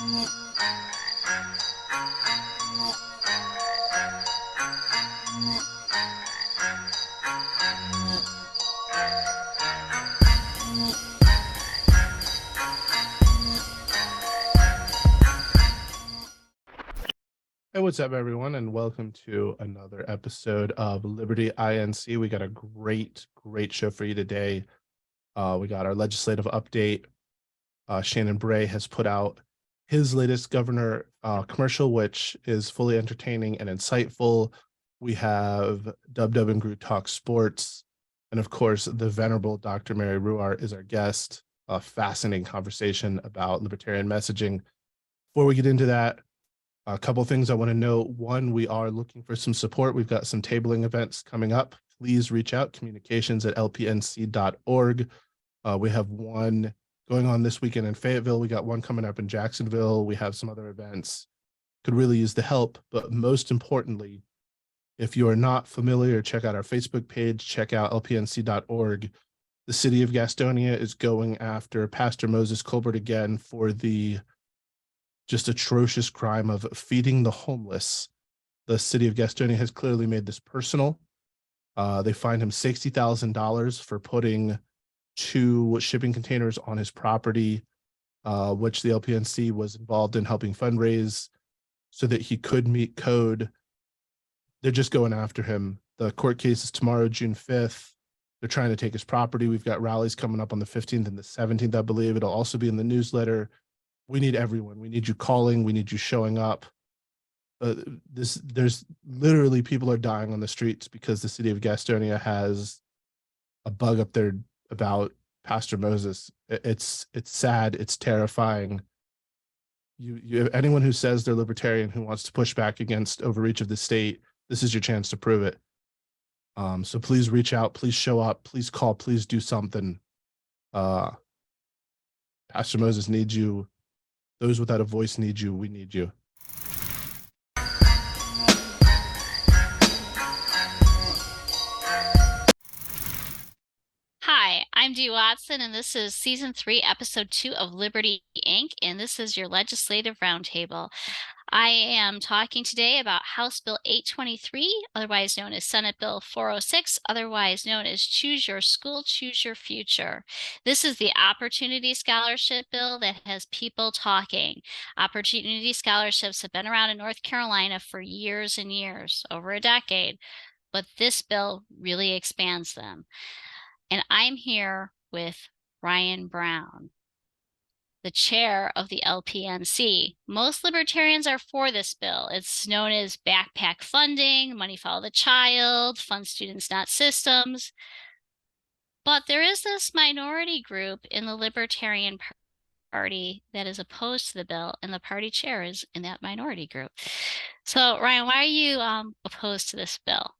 Hey, what's up, everyone, and welcome to another episode of Liberty INC. We got a great show for you today. We got our legislative update. Shannon Bray has put out his latest governor commercial, which is fully entertaining and insightful. We have Dub Dub and Groo talk sports, and of course, the venerable Dr. Mary Ruwart is our guest. A fascinating conversation about libertarian messaging. Before we get into that, a couple things I want to note. One, we are looking for some support. We've got some tabling events coming up. Please reach out, communications@lpnc.org. We have one going on this weekend in Fayetteville. We got one coming up in Jacksonville. We have some other events. Could really use the help. But most importantly, if you are not familiar, check out our Facebook page, check out lpnc.org. The city of Gastonia is going after Pastor Moses Colbert again for the just atrocious crime of feeding the homeless. The city of Gastonia has clearly made this personal. They fined him $60,000 for putting 2 shipping containers on his property, which the LPNC was involved in helping fundraise so that he could meet code. They're just going after him. The court case is tomorrow, June 5th. They're trying to take his property. We've got rallies coming up on the 15th and the 17th, I believe. It'll also be in the newsletter. We need everyone. We need you calling. We need you showing up. There's literally people are dying on the streets because the city of Gastonia has a bug up there about Pastor Moses. It's sad. It's terrifying. You anyone who says they're libertarian, who wants to push back against overreach of the state, this is your chance to prove it. So please reach out. Please show up. Please call. Please do something. Pastor Moses needs you. Those without a voice need you. We need you. Hi, I'm Dee Watson, and this is Season 3, Episode 2 of Liberty, Inc., and this is your Legislative Roundtable. I am talking today about House Bill 823, otherwise known as Senate Bill 406, otherwise known as Choose Your School, Choose Your Future. This is the Opportunity Scholarship Bill that has people talking. Opportunity scholarships have been around in North Carolina for years and years, over a decade, but this bill really expands them. And I'm here with Ryan Brown, the chair of the LPNC. Most libertarians are for this bill. It's known as backpack funding, money follow the child, fund students, not systems. But there is this minority group in the Libertarian Party that is opposed to the bill, and the party chair is in that minority group. So, Ryan, why are you opposed to this bill?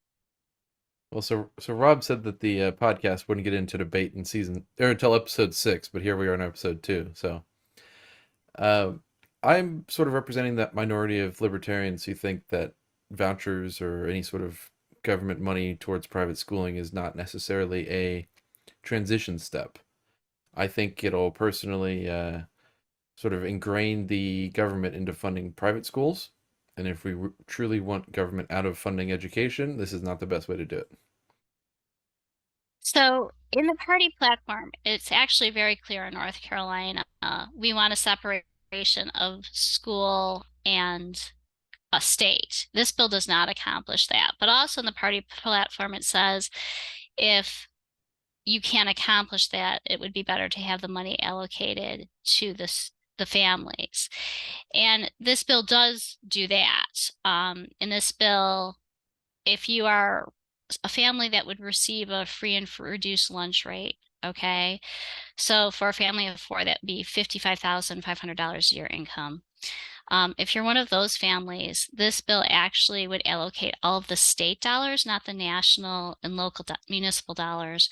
Well, so Rob said that the podcast wouldn't get into debate in season or until episode 6, but here we are in episode 2. So I'm sort of representing that minority of libertarians who think that vouchers or any sort of government money towards private schooling is not necessarily a transition step. I think it'll personally sort of ingrain the government into funding private schools. And if we truly want government out of funding education, this is not the best way to do it. So in the party platform, it's actually very clear in North Carolina. We want a separation of school and a state. This bill does not accomplish that. But also in the party platform, it says if you can't accomplish that, it would be better to have the money allocated to the families. And this bill does do that. In this bill, if you are a family that would receive a free and reduced lunch rate, okay? So for a family of 4, that'd be $55,500 a year income. If you're one of those families, this bill actually would allocate all of the state dollars, not the national and local municipal dollars,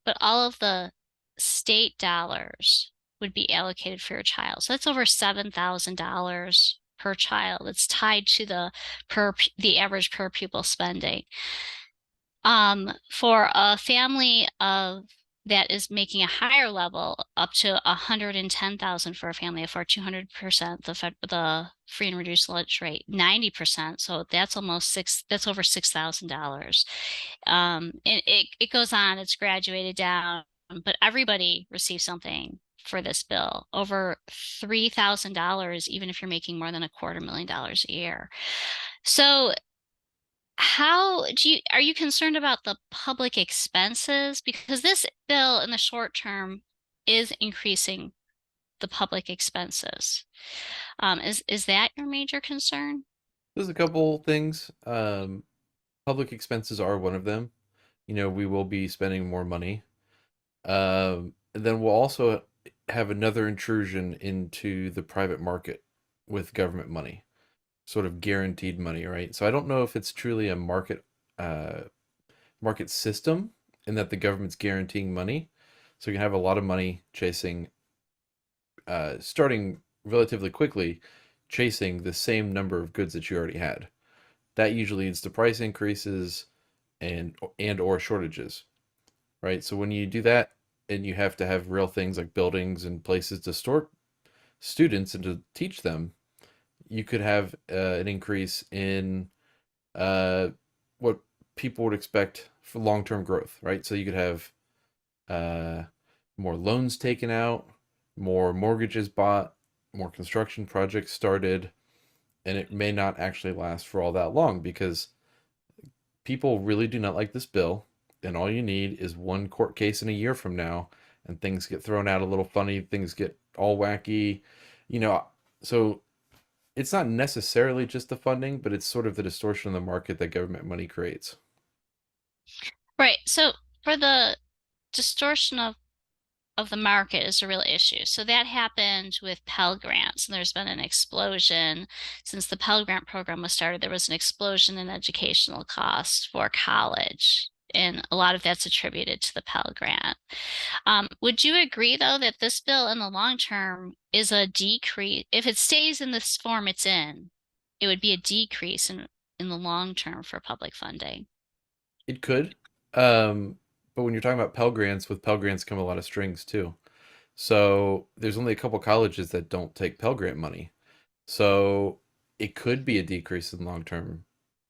but all of the state dollars would be allocated for your child. So that's over $7,000 per child. It's tied to the average per pupil spending. For a family of that is making a higher level up to $110,000 for a family of 4, 200% the free and reduced lunch rate, 90%. So that's that's over $6,000. And it goes on, it's graduated down, but everybody receives something for this bill, over $3,000, even if you're making more than $250,000 a year. So are you concerned about the public expenses? Because this bill in the short term is increasing the public expenses. Is that your major concern? There's a couple things. Public expenses are one of them. We will be spending more money. And then we'll also have another intrusion into the private market with government money, sort of guaranteed money, right? So I don't know if it's truly a market system and that the government's guaranteeing money. So you can have a lot of money chasing, starting relatively quickly, chasing the same number of goods that you already had. That usually leads to price increases and or shortages, right? So when you do that, and you have to have real things like buildings and places to store students and to teach them, you could have an increase in what people would expect for long-term growth, right? So you could have more loans taken out, more mortgages bought, more construction projects started, and it may not actually last for all that long because people really do not like this bill. And all you need is one court case in a year from now, and things get thrown out a little funny, things get all wacky, so it's not necessarily just the funding, but it's sort of the distortion of the market that government money creates. Right. So for the distortion of the market is a real issue. So that happened with Pell Grants, and there's been an explosion since the Pell Grant program was started. There was an explosion in educational costs for college, and a lot of that's attributed to the Pell Grant. Would you agree, though, that this bill in the long term is a decrease? If it stays in this form it's in, it would be a decrease in the long term for public funding. It could. But when you're talking about Pell Grants, with Pell Grants come a lot of strings too. So there's only a couple colleges that don't take Pell Grant money. So it could be a decrease in long-term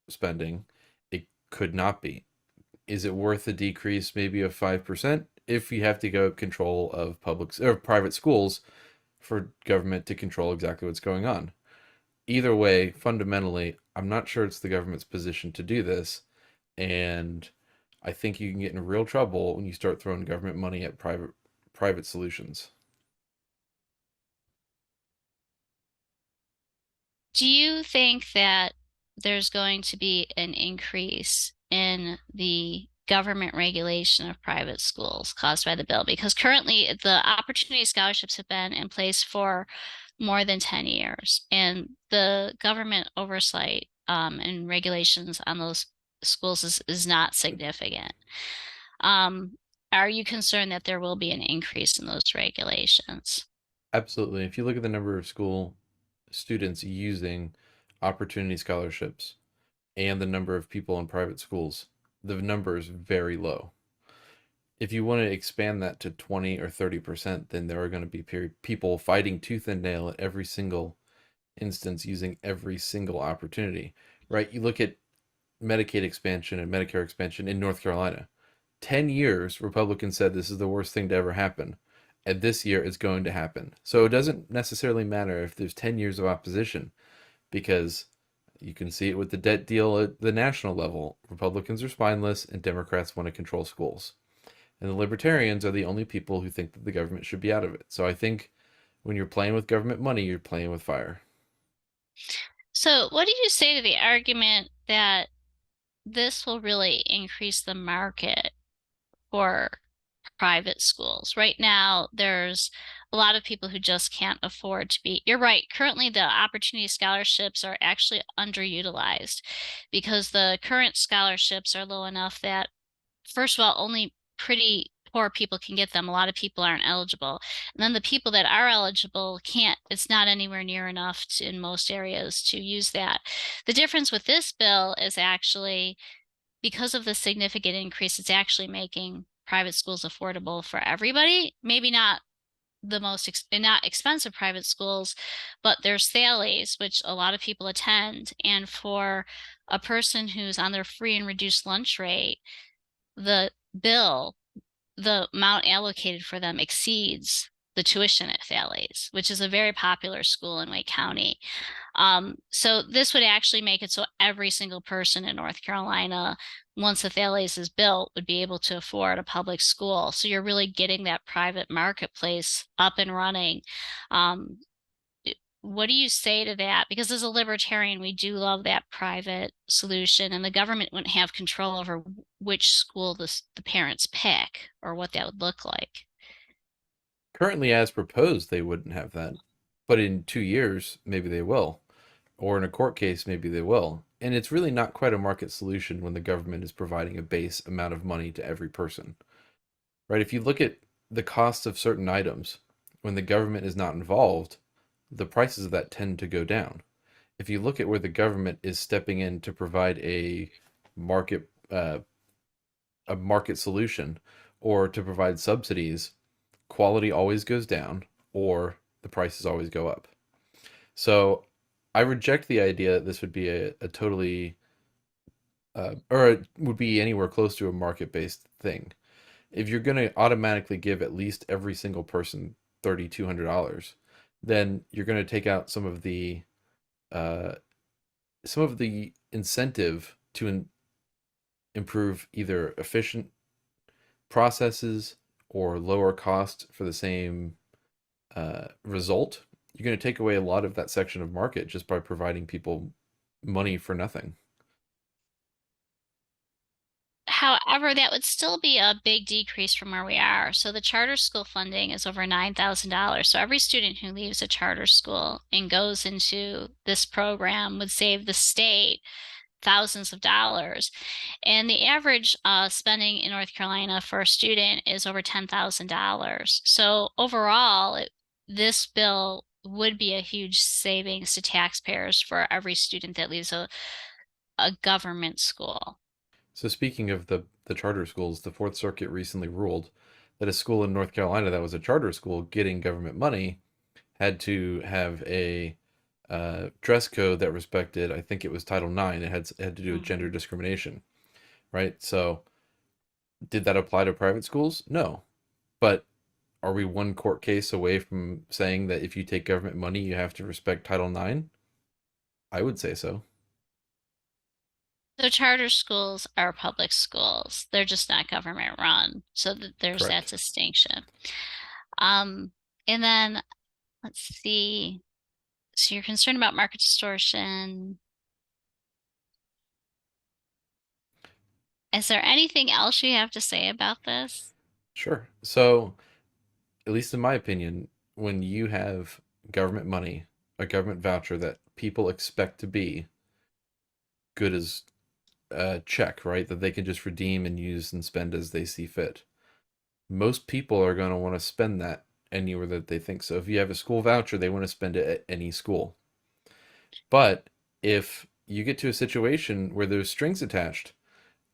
spending. It could not be. Is it worth a decrease maybe of 5% if you have to go control of public or private schools for government to control exactly what's going on? Either way, fundamentally, I'm not sure it's the government's position to do this. And I think you can get in real trouble when you start throwing government money at private solutions. Do you think that there's going to be an increase in the government regulation of private schools caused by the bill? Because currently the opportunity scholarships have been in place for more than 10 years, and the government oversight and regulations on those schools is not significant. Are you concerned that there will be an increase in those regulations? Absolutely. If you look at the number of school students using opportunity scholarships and the number of people in private schools, the number is very low. If you want to expand that to 20 or 30%, then there are going to be people fighting tooth and nail at every single instance using every single opportunity, right? You look at Medicaid expansion and Medicare expansion in North Carolina. 10 years, Republicans said this is the worst thing to ever happen. And this year it's going to happen. So it doesn't necessarily matter if there's 10 years of opposition, because you can see it with the debt deal at the national level. Republicans are spineless and Democrats want to control schools. And the Libertarians are the only people who think that the government should be out of it. So I think when you're playing with government money, you're playing with fire. So what do you say to the argument that this will really increase the market for private schools? Right now, there's a lot of people who just can't afford to be. You're right. Currently, the opportunity scholarships are actually underutilized because the current scholarships are low enough that, first of all, only pretty poor people can get them. A lot of people aren't eligible. And then the people that are eligible can't, it's not anywhere near enough in most areas to use that. The difference with this bill is actually, because of the significant increase, it's actually making private schools affordable for everybody. Maybe not the most not expensive private schools, but there's Thales, which a lot of people attend. And for a person who's on their free and reduced lunch rate, the amount allocated for them exceeds the tuition at Thales, which is a very popular school in Wake County. So this would actually make it so every single person in North Carolina, once the Thales is built, would be able to afford a public school. So you're really getting that private marketplace up and running. What do you say to that? Because as a libertarian, we do love that private solution, and the government wouldn't have control over which school the parents pick or what that would look like. Currently, as proposed, they wouldn't have that. But in 2 years, maybe they will. Or in a court case, maybe they will. And it's really not quite a market solution when the government is providing a base amount of money to every person. Right? If you look at the cost of certain items, when the government is not involved, the prices of that tend to go down. If you look at where the government is stepping in to provide a market solution or to provide subsidies, quality always goes down or the prices always go up. So I reject the idea that this would be a totally or it would be anywhere close to a market-based thing. If you're going to automatically give at least every single person $3,200, then you're going to take out some of the incentive to improve either efficient processes or lower cost for the same result. You're going to take away a lot of that section of market just by providing people money for nothing. However, that would still be a big decrease from where we are. So the charter school funding is over $9,000. So every student who leaves a charter school and goes into this program would save the state thousands of dollars. And the average spending in North Carolina for a student is over $10,000. So overall, this bill would be a huge savings to taxpayers for every student that leaves a government school. So speaking of the charter schools, the Fourth Circuit recently ruled that a school in North Carolina that was a charter school getting government money had to have a dress code that respected, I think it was Title IX. It had to do with gender discrimination, right? So did that apply to private schools? No. But are we one court case away from saying that if you take government money, you have to respect Title IX? I would say so. So charter schools are public schools. They're just not government run. So there's Correct. that distinction. And then let's see. So you're concerned about market distortion. Is there anything else you have to say about this? Sure. So, at least in my opinion, when you have government money, a government voucher that people expect to be good as a check, right? That they can just redeem and use and spend as they see fit. Most people are going to want to spend that anywhere that they think. So if you have a school voucher, they want to spend it at any school. But if you get to a situation where there's strings attached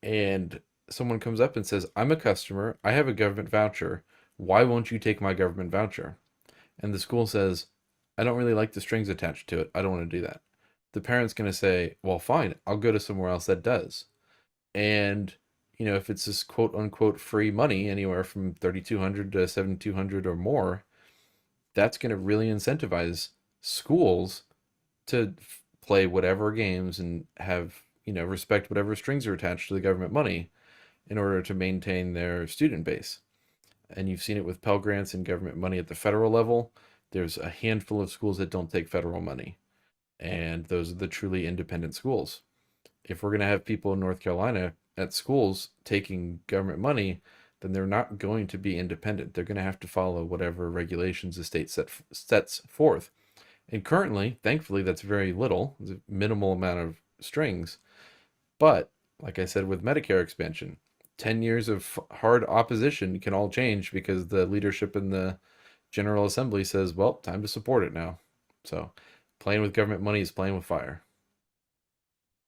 and someone comes up and says, I'm a customer, I have a government voucher, why won't you take my government voucher? And the school says, I don't really like the strings attached to it. I don't want to do that. The parent's going to say, well, fine, I'll go to somewhere else that does. And, you know, if it's this quote unquote free money, anywhere from $3,200 to $7,200 or more, that's going to really incentivize schools to play whatever games and have, you know, respect whatever strings are attached to the government money in order to maintain their student base. And you've seen it with Pell Grants and government money at the federal level. There's a handful of schools that don't take federal money, and those are the truly independent schools. If we're going to have people in North Carolina at schools taking government money, then they're not going to be independent. They're going to have to follow whatever regulations the state sets forth. And currently, thankfully, that's very little. It's a minimal amount of strings. But like I said, with Medicare expansion, 10 years of hard opposition can all change because the leadership in the General Assembly says, well, time to support it now. So playing with government money is playing with fire.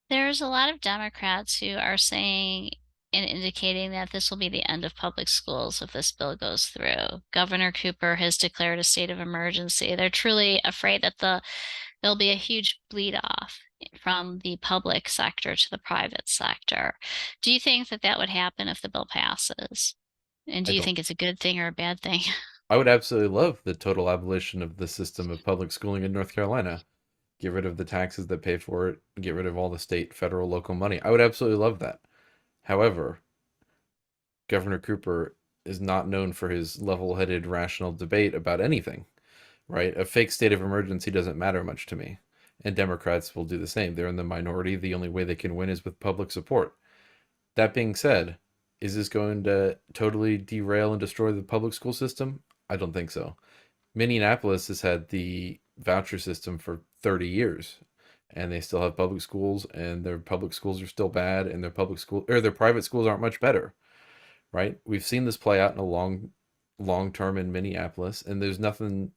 There's a lot of Democrats who are saying in indicating that this will be the end of public schools if this bill goes through. Governor Cooper has declared a state of emergency. They're truly afraid that there'll be a huge bleed off from the public sector to the private sector. Do you think that that would happen if the bill passes? And I do you don't. think it's a good thing or a bad thing? I would absolutely love the total abolition of the system of public schooling in North Carolina. Get rid of the taxes that pay for it, get rid of all the state, federal, local money. I would absolutely love that. However, Governor Cooper is not known for his level-headed, rational debate about anything, right? A fake state of emergency doesn't matter much to me. And Democrats will do the same. They're in the minority. The only way they can win is with public support. That being said, is this going to totally derail and destroy the public school system? I don't think so. Minneapolis has had the voucher system for 30 years, and they still have public schools, and their public schools are still bad, and their private schools aren't much better, right? We've seen this play out in a long term in Minneapolis, and there's nothing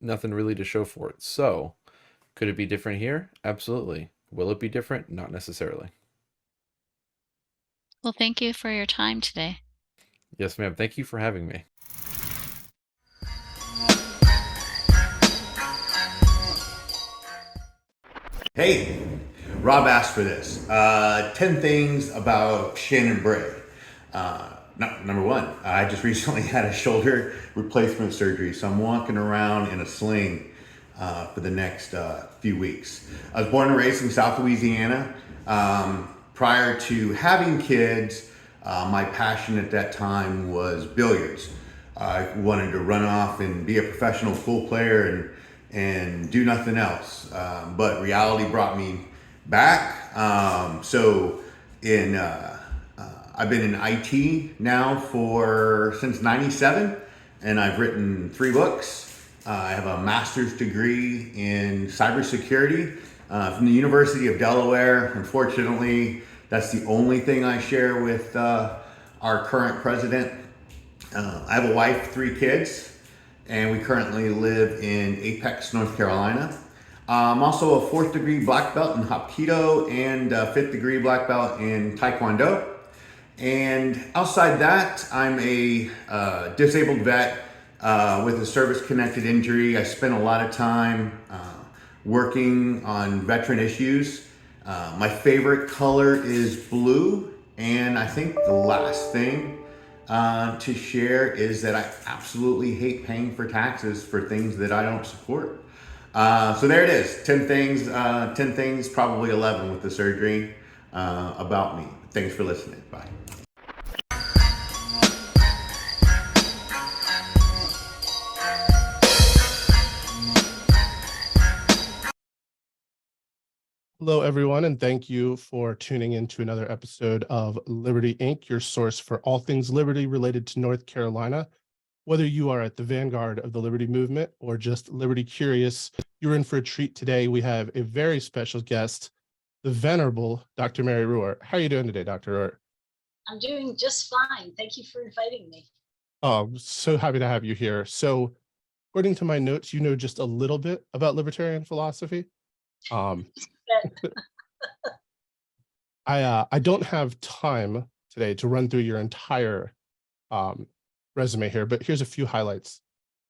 really to show for it. So, could it be different here? Absolutely. Will it be different? Not necessarily. Well, thank you for your time today. Yes, ma'am. Thank you for having me. Hey, Rob asked for this. 10 things about Shannon Bray. Number one, I just recently had a shoulder replacement surgery, so I'm walking around in a sling for the next few weeks. I was born and raised in South Louisiana. Prior to having kids, my passion at that time was billiards. I wanted to run off and be a professional pool player and do nothing else. But reality brought me back. I've been in IT now since '97, and I've written 3 books. I have a master's degree in cybersecurity from the University of Delaware. Unfortunately, that's the only thing I share with our current president. I have a wife, 3 kids, and we currently live in Apex, North Carolina. I'm also a 4th degree black belt in Hapkido and a 5th degree black belt in Taekwondo. And outside that, I'm a disabled vet with a service-connected injury. I spent a lot of time working on veteran issues. My favorite color is blue, and I think the last thing to share is that I absolutely hate paying for taxes for things that I don't support. So there it is, 10 things, probably 11 with the surgery about me. Thanks for listening. Bye. Hello, everyone, and thank you for tuning in to another episode of Liberty Inc., your source for all things liberty related to North Carolina. Whether you are at the vanguard of the Liberty movement or just Liberty curious, you're in for a treat today. We have a very special guest, the venerable Dr. Mary Ruwart. How are you doing today, Dr. Ruwart? I'm doing just fine. Thank you for inviting me. Oh, I'm so happy to have you here. So, according to my notes, you know just a little bit about libertarian philosophy. I don't have time today to run through your entire resume here, but here's a few highlights.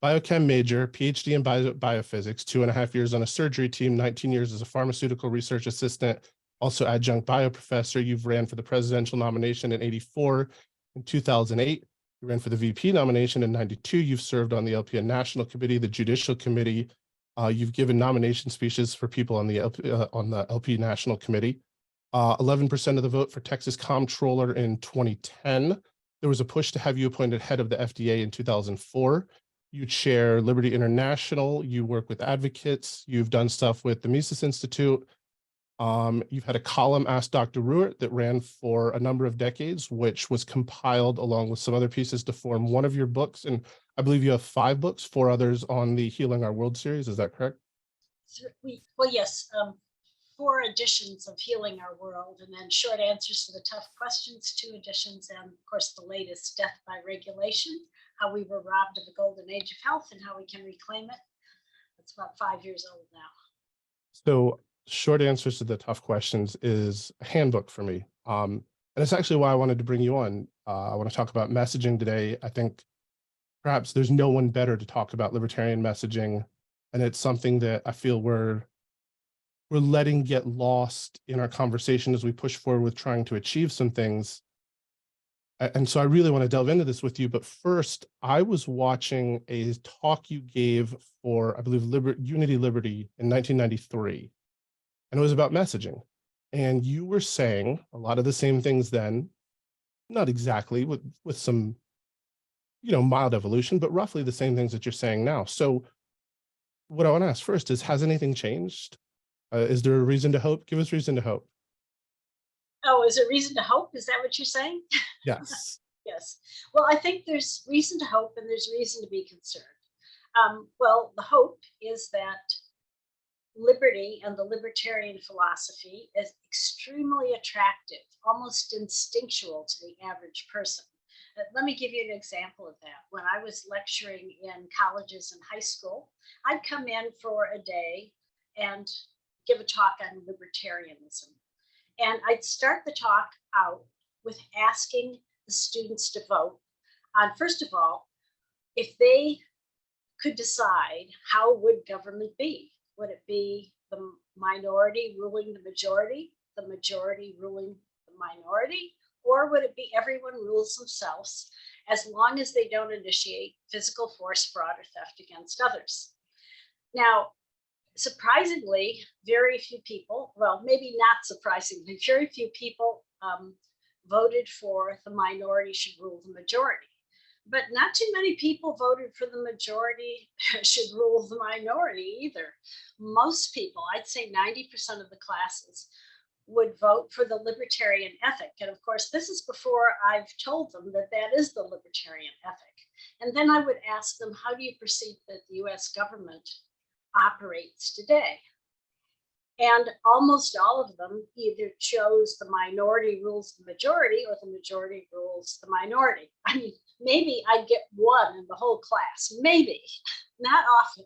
Biochem major, PhD in biophysics, 2.5 years on a surgery team, 19 years as a pharmaceutical research assistant, also adjunct bioprofessor. You've ran for the presidential nomination in '84. In 2008, you ran for the VP nomination in '92. You've served on the LPN National Committee, the Judicial Committee. You've given nomination speeches for people on the LP National Committee. 11% of the vote for Texas Comptroller in 2010. There was a push to have you appointed head of the FDA in 2004. You chair Liberty International. You work with advocates. You've done stuff with the Mises Institute. You've had a column, Ask Dr. Ruwart, that ran for a number of decades, which was compiled along with some other pieces to form one of your books. And I believe you have 5 books, 4 others on the Healing Our World series. Is that correct? Well, yes, 4 editions of Healing Our World, and then Short Answers to the Tough Questions, 2 editions, and of course the latest, Death by Regulation, How We Were Robbed of the Golden Age of Health and How We Can Reclaim It. It's about 5 years old now. So Short Answers to the Tough Questions is a handbook for me. And it's actually why I wanted to bring you on. I want to talk about messaging today. I think perhaps there's no one better to talk about libertarian messaging. And it's something that I feel we're letting get lost in our conversation as we push forward with trying to achieve some things. And so I really want to delve into this with you. But first, I was watching a talk you gave for, I believe, Unity Liberty in 1993. And it was about messaging. And you were saying a lot of the same things then, not exactly with some, mild evolution, but roughly the same things that you're saying now. So what I want to ask first is, has anything changed? Is there a reason to hope? Give us reason to hope. Oh, is there reason to hope? Is that what you're saying? Yes. Yes. Well, I think there's reason to hope and there's reason to be concerned. Well, the hope is that liberty and the libertarian philosophy is extremely attractive, almost instinctual to the average person. Let me give you an example of that. When I was lecturing in colleges and high school, I'd come in for a day and give a talk on libertarianism. And I'd start the talk out with asking the students to vote on, first of all, if they could decide, how would government be? Would it be the minority ruling the majority ruling the minority, or would it be everyone rules themselves as long as they don't initiate physical force, fraud, or theft against others? Now, surprisingly, very few people, well, maybe not surprisingly, very few people voted for the minority should rule the majority. But not too many people voted for the majority should rule the minority either. Most people, I'd say 90% of the classes, would vote for the libertarian ethic. And of course, this is before I've told them that that is the libertarian ethic. And then I would ask them, how do you perceive that the US government operates today? And almost all of them either chose the minority rules the majority or the majority rules the minority. I mean, maybe I'd get one in the whole class, maybe, not often,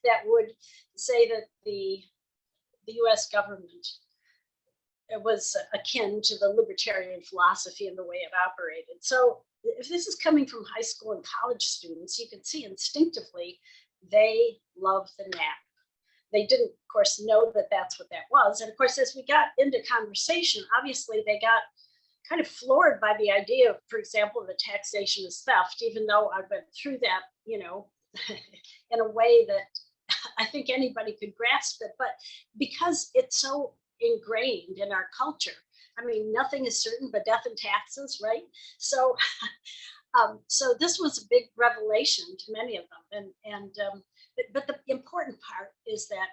that would say that the US government was akin to the libertarian philosophy and the way it operated. So if this is coming from high school and college students, you can see instinctively they love the nap. They didn't, of course, know that that's what that was. And of course, as we got into conversation, obviously they got kind of floored by the idea of, for example, the taxation is theft, even though I went through that, in a way that I think anybody could grasp it. But because it's so ingrained in our culture, I mean, nothing is certain but death and taxes, right? So, so this was a big revelation to many of them. But the important part is that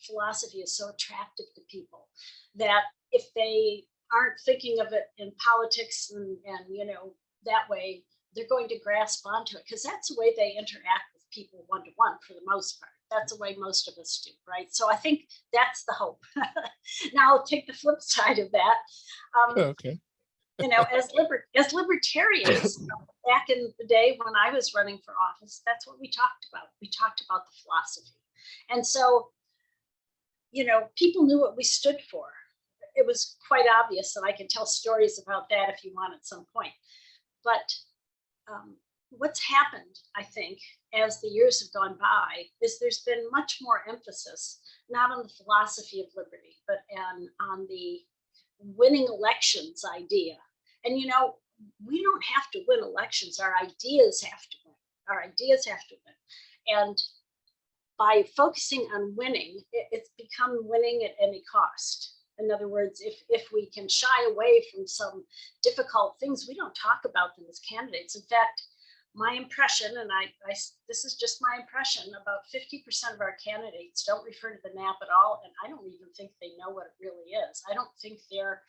philosophy is so attractive to people that if they aren't thinking of it in politics and that way, they're going to grasp onto it, because that's the way they interact with people one-to-one for the most part. That's the way most of us do, right? So I think that's the hope. Now I'll take the flip side of that. Okay. As libertarians, back in the day when I was running for office, that's what we talked about. We talked about the philosophy. And so, people knew what we stood for. It was quite obvious, and I can tell stories about that if you want at some point. But what's happened, I think, as the years have gone by, is there's been much more emphasis, not on the philosophy of liberty, but on the winning elections idea. And, we don't have to win elections. Our ideas have to win. Our ideas have to win. And by focusing on winning, it's become winning at any cost. In other words, if we can shy away from some difficult things, we don't talk about them as candidates. In fact, my impression, and this is just my impression, about 50% of our candidates don't refer to the NAP at all, and I don't even think they know what it really is. I don't think their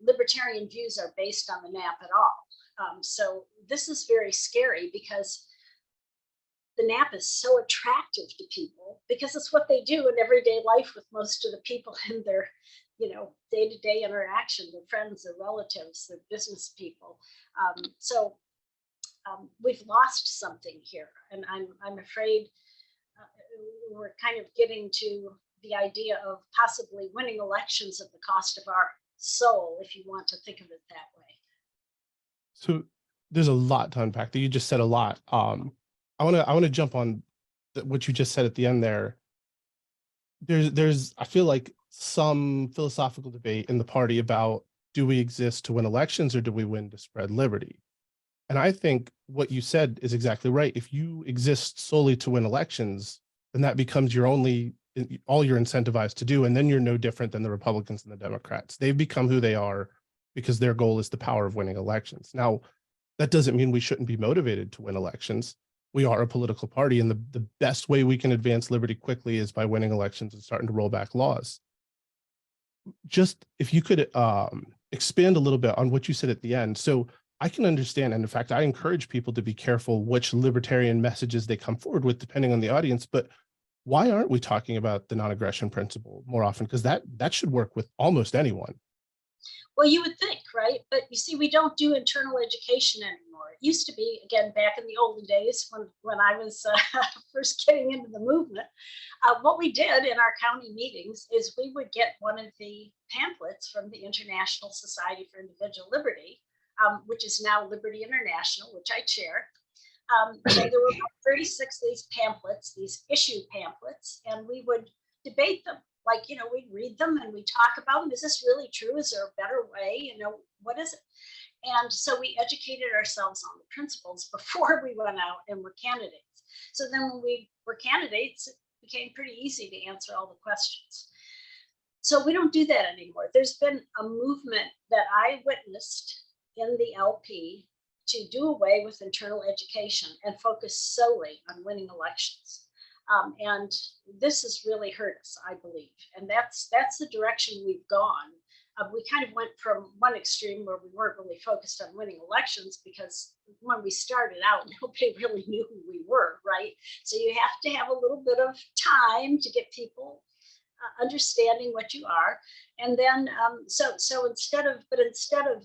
libertarian views are based on the NAP at all. So this is very scary, because the NAP is so attractive to people because it's what they do in everyday life with most of the people in their day-to-day interaction, their friends, their relatives, their business people. So we've lost something here, and I'm afraid we're kind of getting to the idea of possibly winning elections at the cost of our soul, if you want to think of it that way. So there's a lot to unpack. You just said a lot. I want to jump on what you just said at the end there. There's I feel like some philosophical debate in the party about, do we exist to win elections or do we win to spread liberty? And I think what you said is exactly right. If you exist solely to win elections, then that becomes your only, all you're incentivized to do. And then you're no different than the Republicans and the Democrats. They've become who they are because their goal is the power of winning elections. Now, that doesn't mean we shouldn't be motivated to win elections. We are a political party, and the best way we can advance liberty quickly is by winning elections and starting to roll back laws. Just if you could expand a little bit on what you said at the end. So I can understand, and in fact, I encourage people to be careful which libertarian messages they come forward with, depending on the audience. But why aren't we talking about the non-aggression principle more often? Because that should work with almost anyone. Well, you would think, right? But you see, we don't do internal education anymore. It used to be, again, back in the olden days when I was first getting into the movement. What we did in our county meetings is we would get one of the pamphlets from the International Society for Individual Liberty, which is now Liberty International, which I chair. And there were about 36 of these pamphlets, these issue pamphlets, and we would debate them. Like, we'd read them and we talk about them. Is this really true? Is there a better way? What is it? And so we educated ourselves on the principles before we went out and were candidates. So then when we were candidates, it became pretty easy to answer all the questions. So we don't do that anymore. There's been a movement that I witnessed in the LP to do away with internal education and focus solely on winning elections. And this has really hurt us, I believe. And that's the direction we've gone. We kind of went from one extreme where we weren't really focused on winning elections, because when we started out, nobody really knew who we were, right? So you have to have a little bit of time to get people understanding what you are. And then, so instead of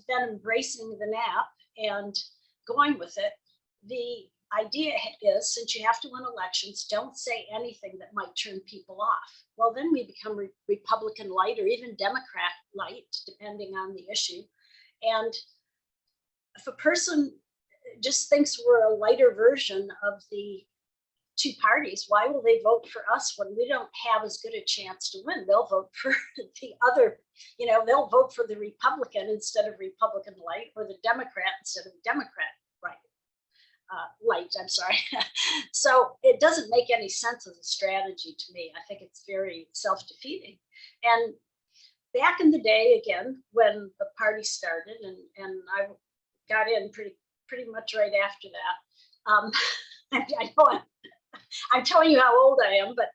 then embracing the nap and going with it, the idea is, since you have to win elections, don't say anything that might turn people off. Well, then we become Republican light or even Democrat light, depending on the issue. And if a person just thinks we're a lighter version of the two parties, why will they vote for us when we don't have as good a chance to win? They'll vote for the other, they'll vote for the Republican instead of Republican light, or the Democrat instead of Democrat light, I'm sorry. So it doesn't make any sense as a strategy to me. I think it's very self-defeating. And back in the day, again, when the party started, and I got in pretty much right after that. I know I'm telling you how old I am, but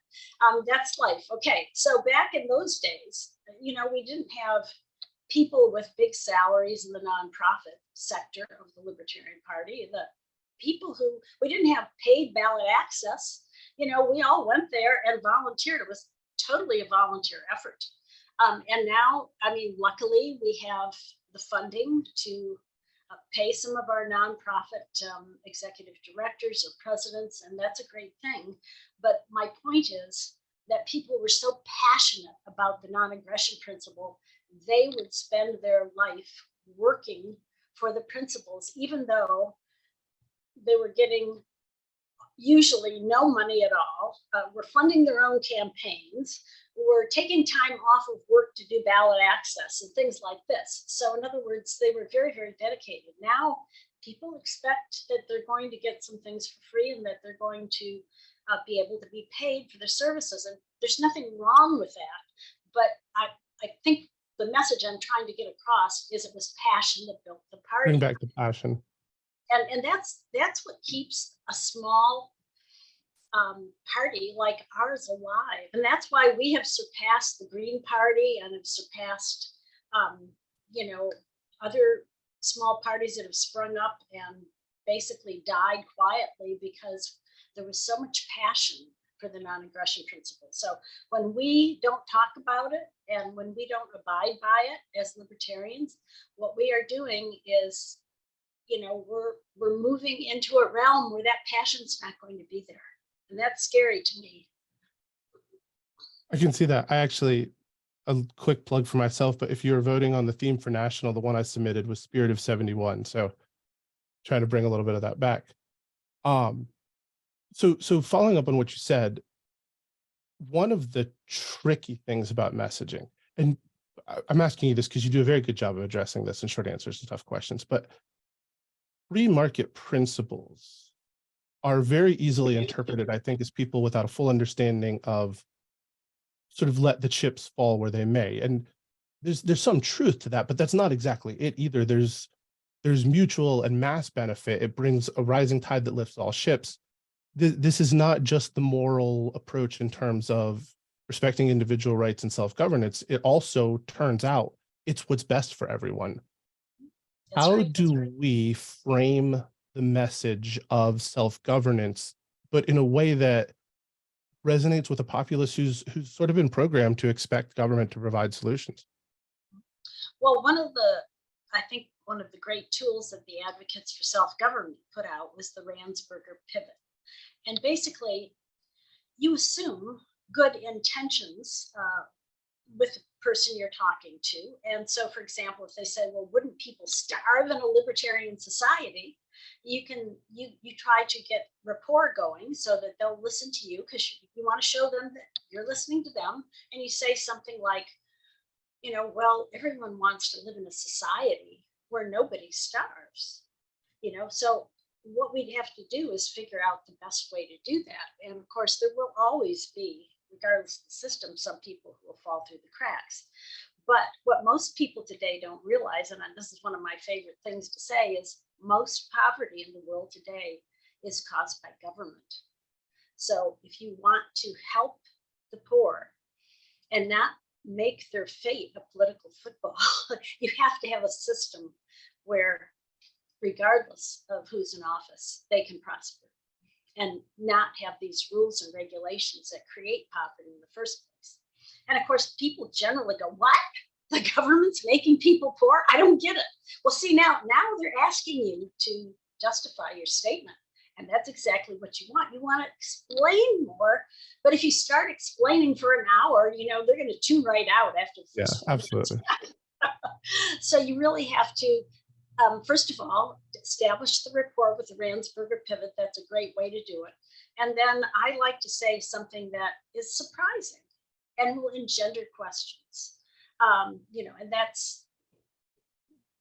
that's life. Okay, so back in those days, we didn't have people with big salaries in the nonprofit sector of the Libertarian Party. The people we didn't have paid ballot access. We all went there and volunteered. It was totally a volunteer effort. And now, luckily we have the funding to pay some of our nonprofit executive directors or presidents, and that's a great thing. But my point is that people were so passionate about the non-aggression principle, they would spend their life working for the principles, even though they were getting usually no money at all, were funding their own campaigns, were taking time off of work to do ballot access and things like this. So in other words, they were very, very dedicated. Now people expect that they're going to get some things for free and that they're going to be able to be paid for their services. And there's nothing wrong with that. But I think the message I'm trying to get across is it was passion that built the party. Bring back the passion. And that's what keeps a small party like ours alive. And that's why we have surpassed the Green Party and have surpassed, other small parties that have sprung up and basically died quietly because there was so much passion for the non-aggression principle. So when we don't talk about it and when we don't abide by it as libertarians, what we are doing is, we're moving into a realm where that passion's not going to be there. And that's scary to me. I can see that. a quick plug for myself, but if you're voting on the theme for national, the one I submitted was Spirit of 71. So trying to bring a little bit of that back. So following up on what you said, one of the tricky things about messaging, and I'm asking you this because you do a very good job of addressing this in short answers to tough questions, but free market principles are very easily interpreted, I think, as people without a full understanding of sort of let the chips fall where they may. And there's some truth to that, but that's not exactly it either. There's mutual and mass benefit. It brings a rising tide that lifts all ships. This is not just the moral approach in terms of respecting individual rights and self-governance. It also turns out it's what's best for everyone. That's How right, that's do right. we frame the message of self-governance, but in a way that resonates with a populace who's sort of been programmed to expect government to provide solutions? Well, I think one of the great tools that the Advocates for Self-Government put out was the Ransberger pivot. And basically, you assume good intentions with the person you're talking to. And so, for example, if they say, well, wouldn't people starve in a libertarian society? You try to get rapport going so that they'll listen to you, because you want to show them that you're listening to them. And you say something like, well, everyone wants to live in a society where nobody starves, so what we'd have to do is figure out the best way to do that. And of course, there will always be, regardless of the system, some people who will fall through the cracks. But what most people today don't realize, and this is one of my favorite things to say, is most poverty in the world today is caused by government. So if you want to help the poor and not make their fate a political football, you have to have a system where, regardless of who's in office, they can prosper and not have these rules and regulations that create poverty in the first place. And of course, people generally go, what? The government's making people poor? I don't get it. Well, see, now they're asking you to justify your statement. And that's exactly what you want. You want to explain more. But if you start explaining for an hour, they're going to tune right out after the first few Absolutely. minutes. So you really have to, first of all, establish the rapport with the Ransberger pivot. That's a great way to do it. And then I like to say something that is surprising and will engender questions. And that's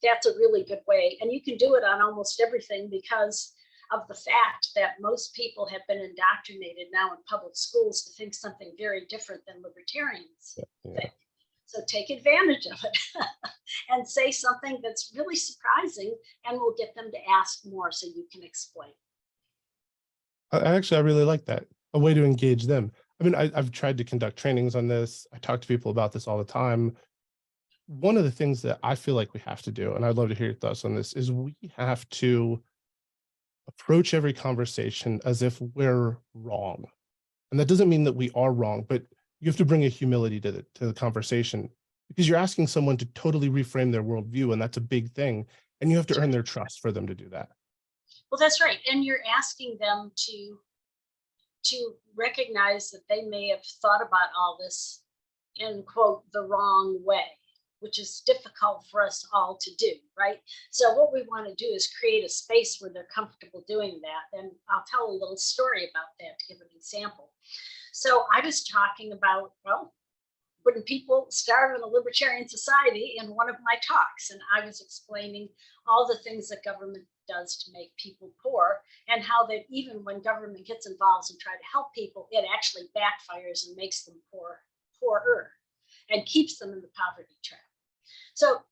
a really good way. And you can do it on almost everything because of the fact that most people have been indoctrinated now in public schools to think something very different than libertarians think. So take advantage of it and say something that's really surprising, and we'll get them to ask more so you can explain. I really like that. A way to engage them. I mean, I've tried to conduct trainings on this. I talk to people about this all the time. One of the things that I feel like we have to do, and I'd love to hear your thoughts on this, is we have to approach every conversation as if we're wrong. And that doesn't mean that we are wrong, but you have to bring a humility to the conversation, because you're asking someone to totally reframe their worldview, and that's a big thing. And you have to earn their trust for them to do that. Well, that's right. And you're asking them to recognize that they may have thought about all this in, quote, the wrong way, which is difficult for us all to do, right? So what we want to do is create a space where they're comfortable doing that. And I'll tell a little story about that to give an example. So I was talking about, well, wouldn't people starve in a libertarian society in one of my talks? And I was explaining all the things that government does to make people poor, and how that even when government gets involved and try to help people, it actually backfires and makes them poorer and keeps them in the poverty trap. So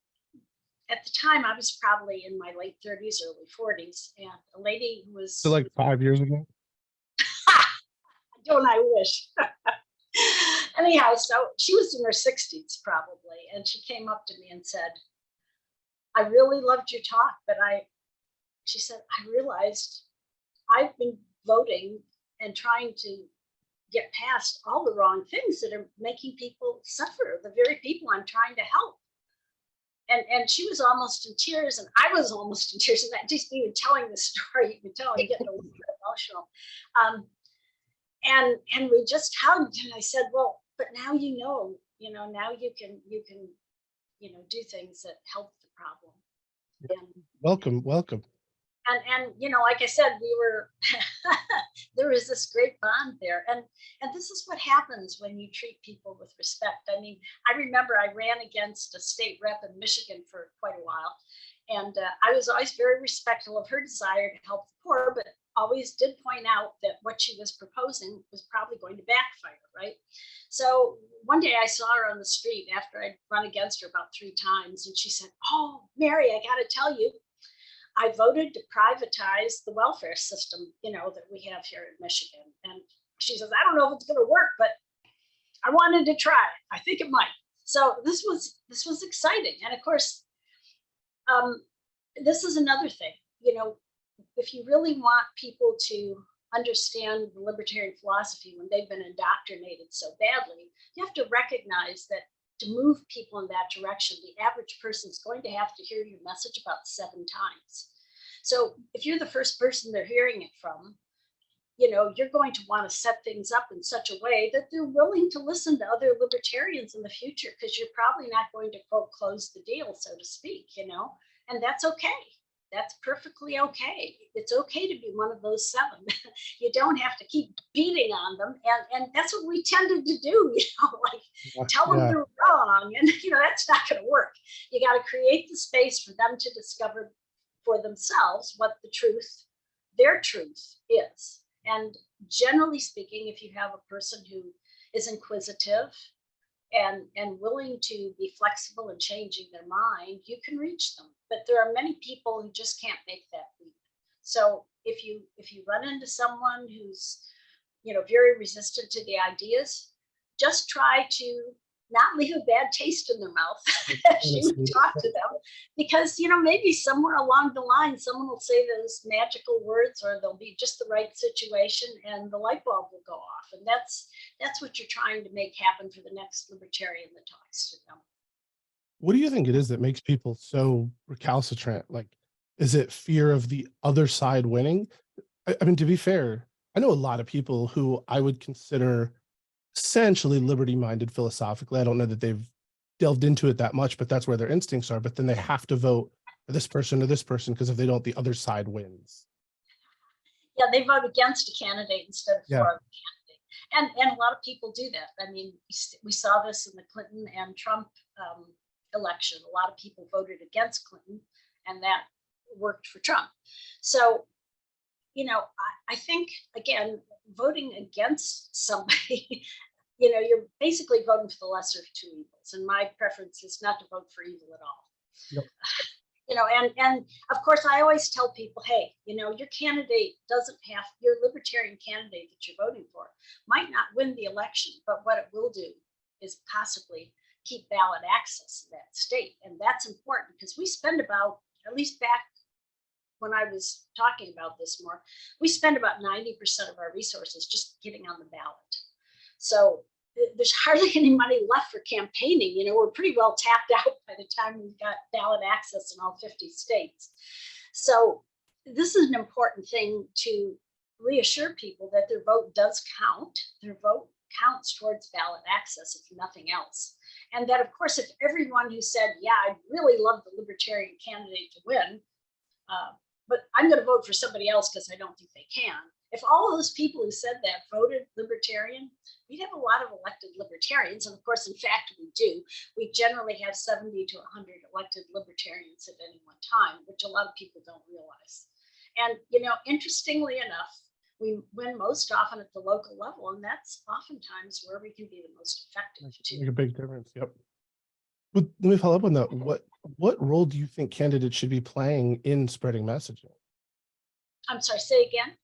at the time, I was probably in my late 30s, early 40s, and a lady who was— So like 5 years ago? Don't I wish? Anyhow, so she was in her 60s probably, and she came up to me and said, I really loved your talk, but she said, I realized I've been voting and trying to get past all the wrong things that are making people suffer, the very people I'm trying to help. And she was almost in tears, and I was almost in tears, and that just even telling the story, you can tell I'm getting a little bit emotional. And we just hugged, and I said, well, but now you know You know, now you can, you know, do things that help the problem. And Welcome. and you know, like I said, we were there was this great bond there, and this is what happens when you treat people with respect. I mean, I remember I ran against a state rep in Michigan for quite a while, and I was always very respectful of her desire to help the poor, but always did point out that what she was proposing was probably going to backfire, right? So one day I saw her on the street after I'd run against her about 3 times, and she said, "Oh, Mary, I got to tell you, I voted to privatize the welfare system, you know, that we have here in Michigan." And she says, "I don't know if it's going to work, but I wanted to try. I think it might." So this was exciting. And of course, this is another thing, you know, if you really want people to understand the libertarian philosophy when they've been indoctrinated so badly, you have to recognize that to move people in that direction, the average person is going to have to hear your message about 7 times. So if you're the first person they're hearing it from, you know, you're going to want to set things up in such a way that they're willing to listen to other libertarians in the future, because you're probably not going to, quote, close the deal, so to speak, you know, and that's okay. That's perfectly okay. It's okay to be one of those 7. You don't have to keep beating on them. And that's what we tended to do, you know, like tell them they're wrong. And, you know, that's not going to work. You got to create the space for them to discover for themselves what the truth, their truth is. And generally speaking, if you have a person who is inquisitive and willing to be flexible and changing their mind, you can reach them. But there are many people who just can't make that leap. So if you run into someone who's, you know, very resistant to the ideas, just try to not leave a bad taste in their mouth as you talk to them, because, you know, maybe somewhere along the line someone will say those magical words, or there'll be just the right situation and the light bulb will go off. And that's what you're trying to make happen for the next libertarian that talks to them. What do you think it is that makes people so recalcitrant? Like, is it fear of the other side winning? I mean, to be fair, I know a lot of people who I would consider essentially liberty-minded philosophically. I don't know that they've delved into it that much, but that's where their instincts are. But then they have to vote for this person or this person, because if they don't, the other side wins. Yeah, they vote against a candidate instead of for a candidate. And a lot of people do that. I mean, we saw this in the Clinton and Trump election. A lot of people voted against Clinton, and that worked for Trump. So, you know, I think, again, voting against somebody, you know, you're basically voting for the lesser of 2 evils. And my preference is not to vote for evil at all. Yep. You know, and of course, I always tell people, hey, you know, your candidate doesn't have, your libertarian candidate that you're voting for might not win the election, but what it will do is possibly keep ballot access in that state. And that's important, because we spend about, at least back when I was talking about this more, we spend about 90% of our resources just getting on the ballot. So there's hardly any money left for campaigning. You know, we're pretty well tapped out by the time we've got ballot access in all 50 states. So this is an important thing to reassure people that their vote does count. Their vote counts towards ballot access, if nothing else. And that, of course, if everyone who said, yeah, I'd really love the libertarian candidate to win, but I'm going to vote for somebody else because I don't think they can. If all of those people who said that voted libertarian, we'd have a lot of elected libertarians. And of course, in fact, we do. We generally have 70 to 100 elected libertarians at any one time, which a lot of people don't realize. And, you know, interestingly enough, we win most often at the local level, and that's oftentimes where we can be the most effective too. Make a big difference. Yep. But let me follow up on that. What role do you think candidates should be playing in spreading messaging? I'm sorry, say again.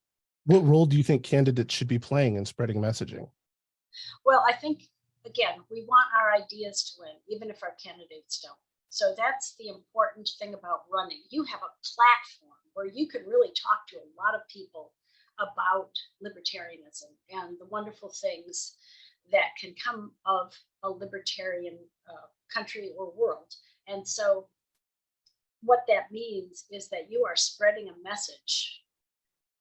What role do you think candidates should be playing in spreading messaging? Well, I think, again, we want our ideas to win, even if our candidates don't. So that's the important thing about running. You have a platform where you can really talk to a lot of people about libertarianism and the wonderful things that can come of a libertarian country or world. And so what that means is that you are spreading a message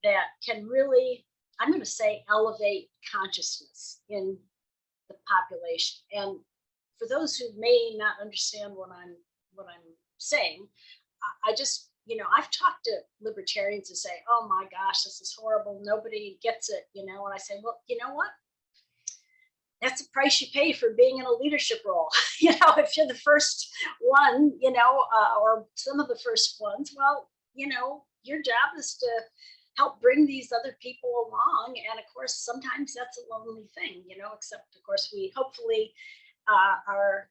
that can really, I'm going to say, elevate consciousness in the population. And for those who may not understand what I'm saying, I just, I've talked to libertarians who say, oh my gosh, this is horrible. Nobody gets it, and I say, well, you know what? That's the price you pay for being in a leadership role. If you're the first one, or some of the first ones, well, your job is to help bring these other people along. And of course, sometimes that's a lonely thing, except of course, we hopefully are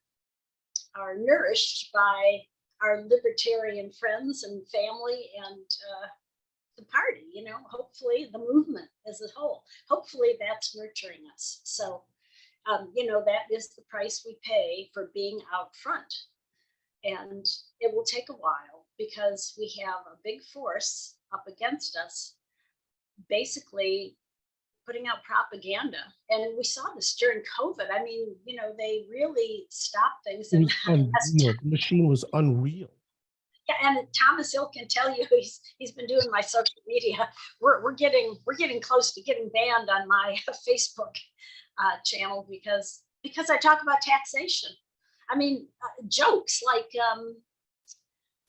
nourished by our libertarian friends and family and the party, hopefully the movement as a whole, hopefully that's nurturing us. So, that is the price we pay for being out front. And it will take a while because we have a big force up against us, basically putting out propaganda. And we saw this during COVID. I mean, they really stopped things. It was unreal. The machine was unreal. Yeah, and Thomas Hill can tell you, he's been doing my social media. We're getting close to getting banned on my Facebook channel because I talk about taxation. I mean, jokes like,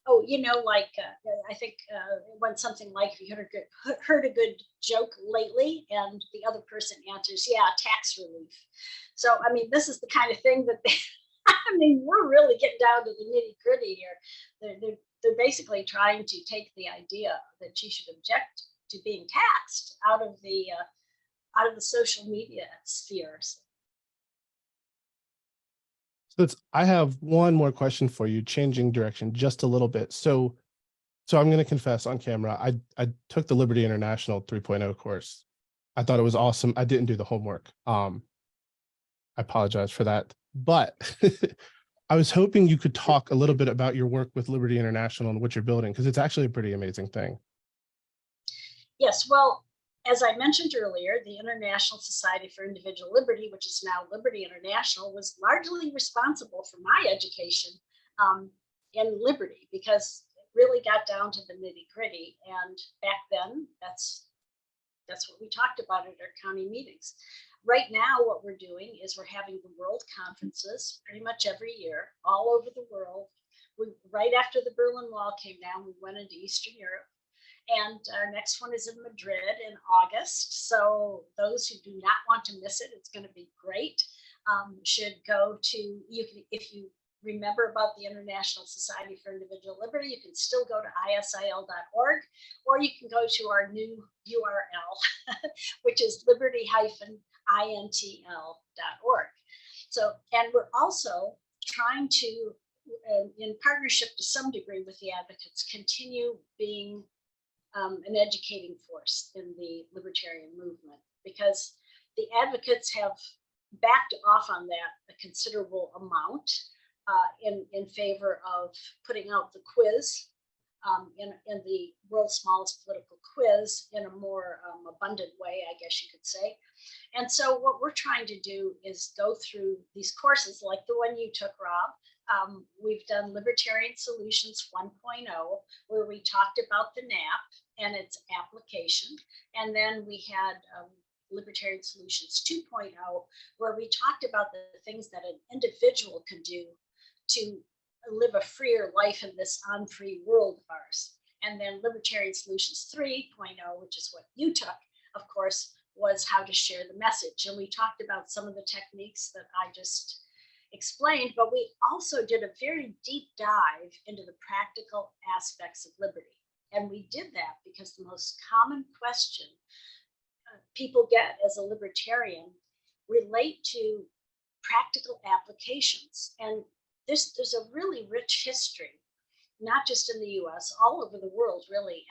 I think when something like, if you heard a good joke lately, and the other person answers, yeah, tax relief. So, I mean, this is the kind of thing that we're really getting down to the nitty gritty here. They're basically trying to take the idea that you should object to being taxed out of the social media spheres. So I have one more question for you, changing direction just a little bit. So I'm going to confess on camera, I took the Liberty International 3.0 course. I thought it was awesome. I didn't do the homework. I apologize for that. But I was hoping you could talk a little bit about your work with Liberty International and what you're building, because it's actually a pretty amazing thing. Yes, well, as I mentioned earlier, the International Society for Individual Liberty, which is now Liberty International, was largely responsible for my education in liberty, because it really got down to the nitty gritty. And back then, that's what we talked about at our county meetings. Right now, what we're doing is we're having the world conferences pretty much every year, all over the world. Right after the Berlin Wall came down, we went into Eastern Europe. And our next one is in Madrid in August. So those who do not want to miss it, it's going to be great. Should go to, if you remember about the International Society for Individual Liberty, you can still go to isil.org, or you can go to our new URL, which is liberty-intl.org. So, and we're also trying to, in partnership to some degree with the advocates, continue being an educating force in the libertarian movement, because the advocates have backed off on that a considerable amount in favor of putting out the quiz in the world's smallest political quiz in a more abundant way, I guess you could say. And so what we're trying to do is go through these courses like the one you took, Rob. We've done Libertarian Solutions 1.0, where we talked about the NAP and its application. And then we had Libertarian Solutions 2.0, where we talked about the things that an individual can do to live a freer life in this unfree world of ours. And then Libertarian Solutions 3.0, which is what you took, of course, was how to share the message. And we talked about some of the techniques that I just explained, but we also did a very deep dive into the practical aspects of liberty. And we did that because the most common question people get as a libertarian relate to practical applications. And there's a really rich history, not just in the US, all over the world, really.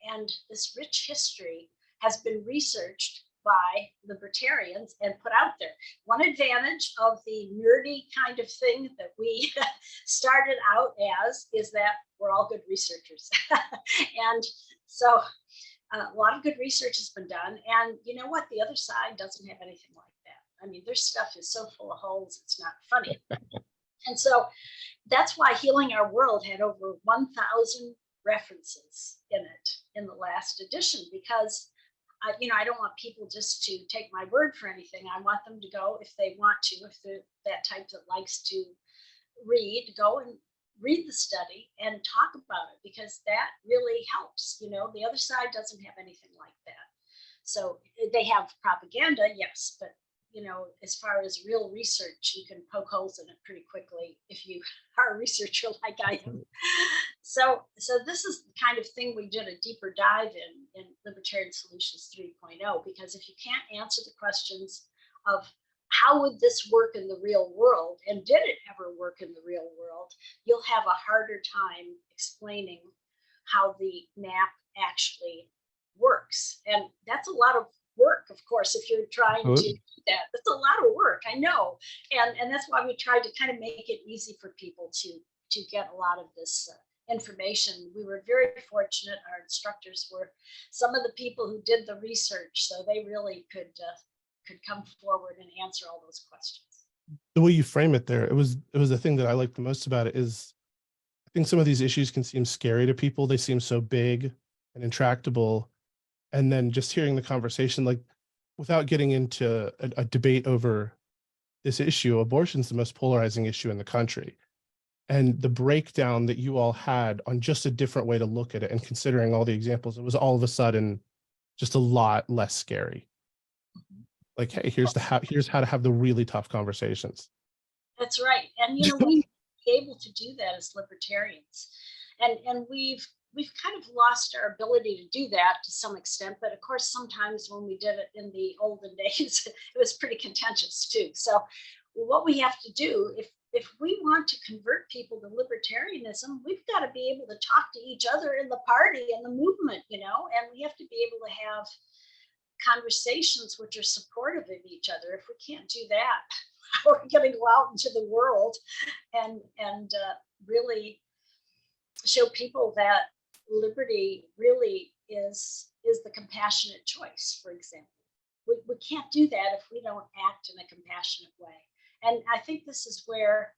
And this rich history has been researched by libertarians and put out there. One advantage of the nerdy kind of thing that we started out as is that we're all good researchers. And so a lot of good research has been done. And you know what? The other side doesn't have anything like that. I mean, their stuff is so full of holes, it's not funny. And so that's why Healing Our World had over 1,000 references in it in the last edition, because I don't want people just to take my word for anything. I want them to go if they want to, if they're that type that likes to read, go and read the study and talk about it, because that really helps. The other side doesn't have anything like that. So they have propaganda, yes, but as far as real research, you can poke holes in it pretty quickly if you are a researcher like I am. So this is the kind of thing we did a deeper dive in Libertarian Solutions 3.0, because if you can't answer the questions of how would this work in the real world, and did it ever work in the real world, you'll have a harder time explaining how the map actually works. And that's a lot of work, of course, if you're trying to do that. That's a lot of work, I know. And that's why we tried to kind of make it easy for people to get a lot of this information. We were very fortunate. Our instructors were some of the people who did the research, so they really could come forward and answer all those questions. The way you frame it there, it was the thing that I liked the most about it is I think some of these issues can seem scary to people. They seem so big and intractable. And then just hearing the conversation, like without getting into a debate over this issue, abortion is the most polarizing issue in the country. And the breakdown that you all had on just a different way to look at it and considering all the examples, it was all of a sudden just a lot less scary. Like, hey, here's how to have the really tough conversations. That's right. And we be able to do that as libertarians. And we've kind of lost our ability to do that to some extent. But of course, sometimes when we did it in the olden days, it was pretty contentious too. So what we have to do, if we want to convert people to libertarianism, we've got to be able to talk to each other in the party and the movement, and we have to be able to have conversations which are supportive of each other. If we can't do that, we're going to go out into the world and really show people that liberty really is the compassionate choice, for example. We can't do that if we don't act in a compassionate way. And I think this is where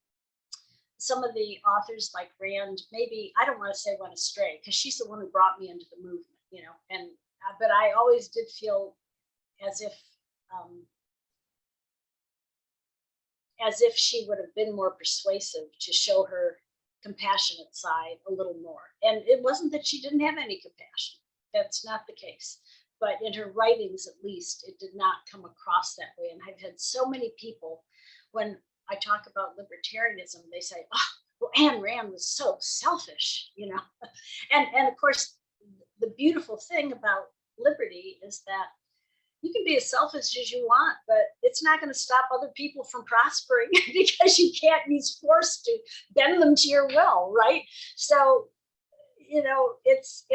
some of the authors like Rand, maybe, I don't want to say went astray, because she's the one who brought me into the movement, but I always did feel as if she would have been more persuasive to show her compassionate side a little more. And it wasn't that she didn't have any compassion. That's not the case. But in her writings, at least, it did not come across that way. And I've had so many people, when I talk about libertarianism, they say, oh, well, Ayn Rand was so selfish, And of course, the beautiful thing about liberty is that you can be as selfish as you want, but it's not going to stop other people from prospering because you can't use force to bend them to your will, right? So, it's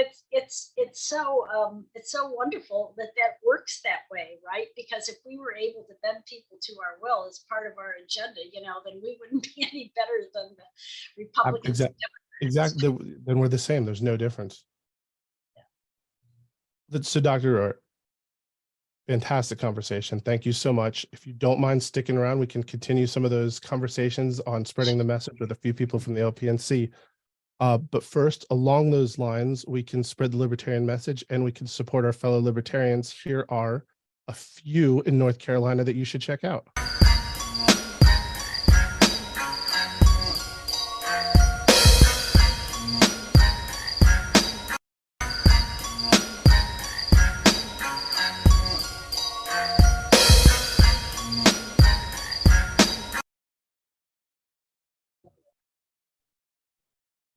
so wonderful that works that way, right? Because if we were able to bend people to our will as part of our agenda, then we wouldn't be any better than the Republicans. Exactly. Then we're the same. There's no difference. Yeah. So, Dr. Ruwart, fantastic conversation. Thank you so much. If you don't mind sticking around, we can continue some of those conversations on spreading the message with a few people from the LPNC. But first, along those lines, we can spread the libertarian message and we can support our fellow libertarians. Here are a few in North Carolina that you should check out.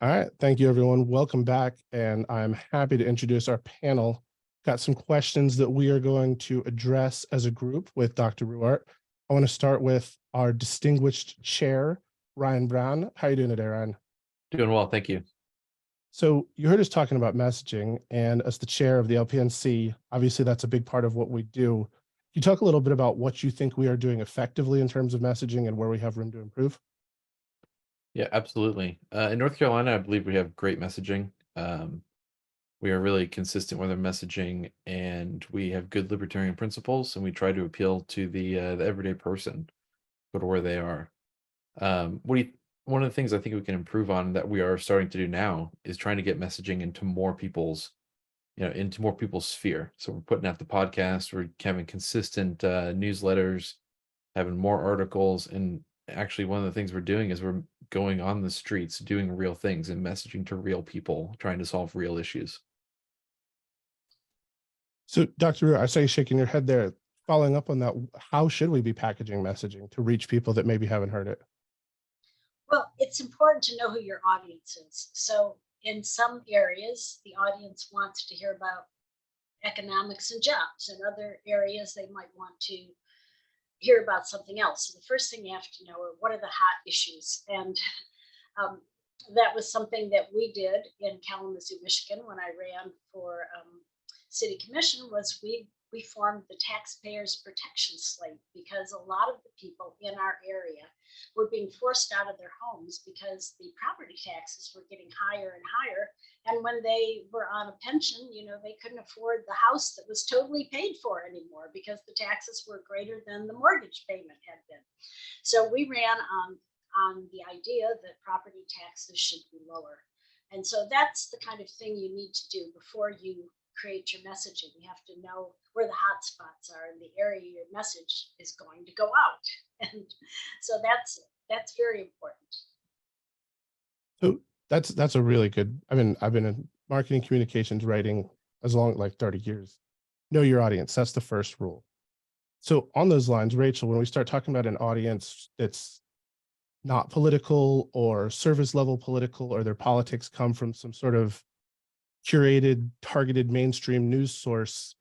All right, thank you, everyone. Welcome back, and I'm happy to introduce our panel. Got some questions that we are going to address as a group with Dr. Ruwart. I want to start with our distinguished chair, Ryan Brown. How are you doing today, Ryan? Doing well, thank you. So you heard us talking about messaging, and as the chair of the LPNC, obviously that's a big part of what we do. Can you talk a little bit about what you think we are doing effectively in terms of messaging and where we have room to improve? Yeah, absolutely. In North Carolina, I believe we have great messaging. We are really consistent with our messaging, and we have good libertarian principles, and we try to appeal to the everyday person, go to where they are. One of the things I think we can improve on that we are starting to do now is trying to get messaging into more people's into more people's sphere. So we're putting out the podcast, we're having consistent newsletters, having more articles, and actually one of the things we're doing is we're going on the streets, doing real things and messaging to real people, trying to solve real issues. So, Dr. Ruwart, I saw you shaking your head there. Following up on that, how should we be packaging messaging to reach people that maybe haven't heard it? Well, it's important to know who your audience is. So in some areas, the audience wants to hear about economics and jobs. In other areas, they might want to hear about something else. So the first thing you have to know are what are the hot issues. And that was something that we did in Kalamazoo, Michigan, when I ran for city commission, was we formed the Taxpayers Protection Slate, because a lot of the people in our area were being forced out of their homes because the property taxes were getting higher and higher. And when they were on a pension, they couldn't afford the house that was totally paid for anymore because the taxes were greater than the mortgage payment had been. So we ran on the idea that property taxes should be lower. And so that's the kind of thing you need to do before you create your messaging. You have to know where the hot spots are in the area your message is going to go out. And so that's very important. So that's a really good, I've been in marketing communications writing like 30 years. Know your audience. That's the first rule. So on those lines, Rachel, when we start talking about an audience that's not political or service level political, or their politics come from some sort of curated, targeted mainstream news source,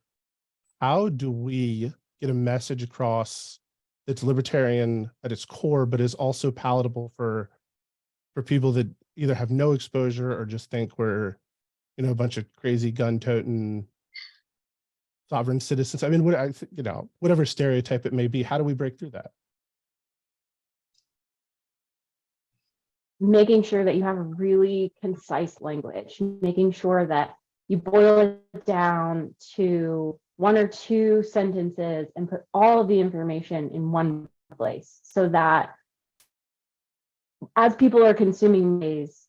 how do we get a message across that's libertarian at its core, but is also palatable for people that either have no exposure or just think we're, a bunch of crazy gun-toting sovereign citizens? I mean, whatever stereotype it may be, how do we break through that? Making sure that you have a really concise language, making sure that you boil it down to 1 or 2 sentences and put all of the information in one place, so that as people are consuming these,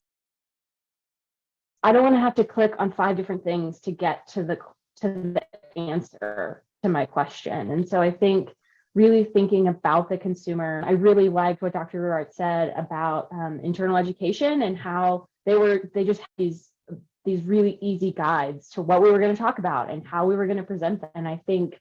I don't want to have to click on 5 different things to get to the answer to my question. And so I think really thinking about the consumer. I really liked what Dr. Ruwart said about internal education and how they just had these really easy guides to what we were going to talk about and how we were going to present them. And I think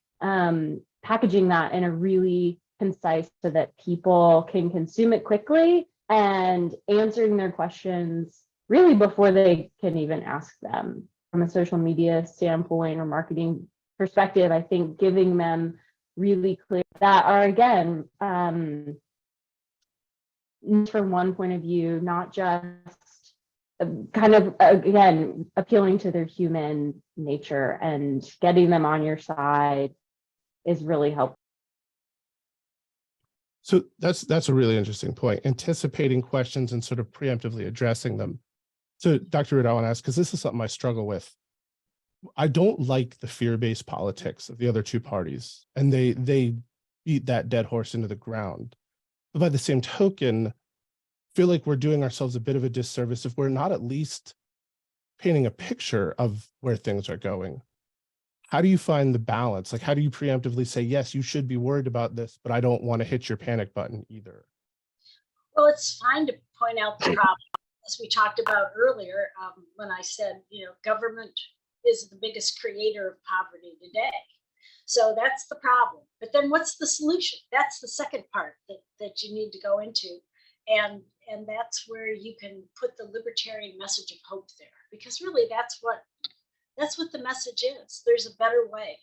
packaging that in a really concise so that people can consume it quickly and answering their questions really before they can even ask them. From a social media standpoint or marketing perspective, I think giving them really clear that are, again, from one point of view, not just kind of, again, appealing to their human nature and getting them on your side is really helpful. So that's a really interesting point, anticipating questions and sort of preemptively addressing them. So Dr. Ruwart, I want to ask, because this is something I struggle with. I don't like the fear-based politics of the other 2 parties, and they beat that dead horse into the ground. But by the same token, I feel like we're doing ourselves a bit of a disservice if we're not at least painting a picture of where things are going. How do you find the balance? Like, how do you preemptively say, yes, you should be worried about this, but I don't want to hit your panic button either? Well, it's fine to point out the problem. As we talked about earlier, when I said, government is the biggest creator of poverty today. So that's the problem. But then what's the solution? That's the second part that you need to go into. And that's where you can put the libertarian message of hope there, because really that's what the message is. There's a better way.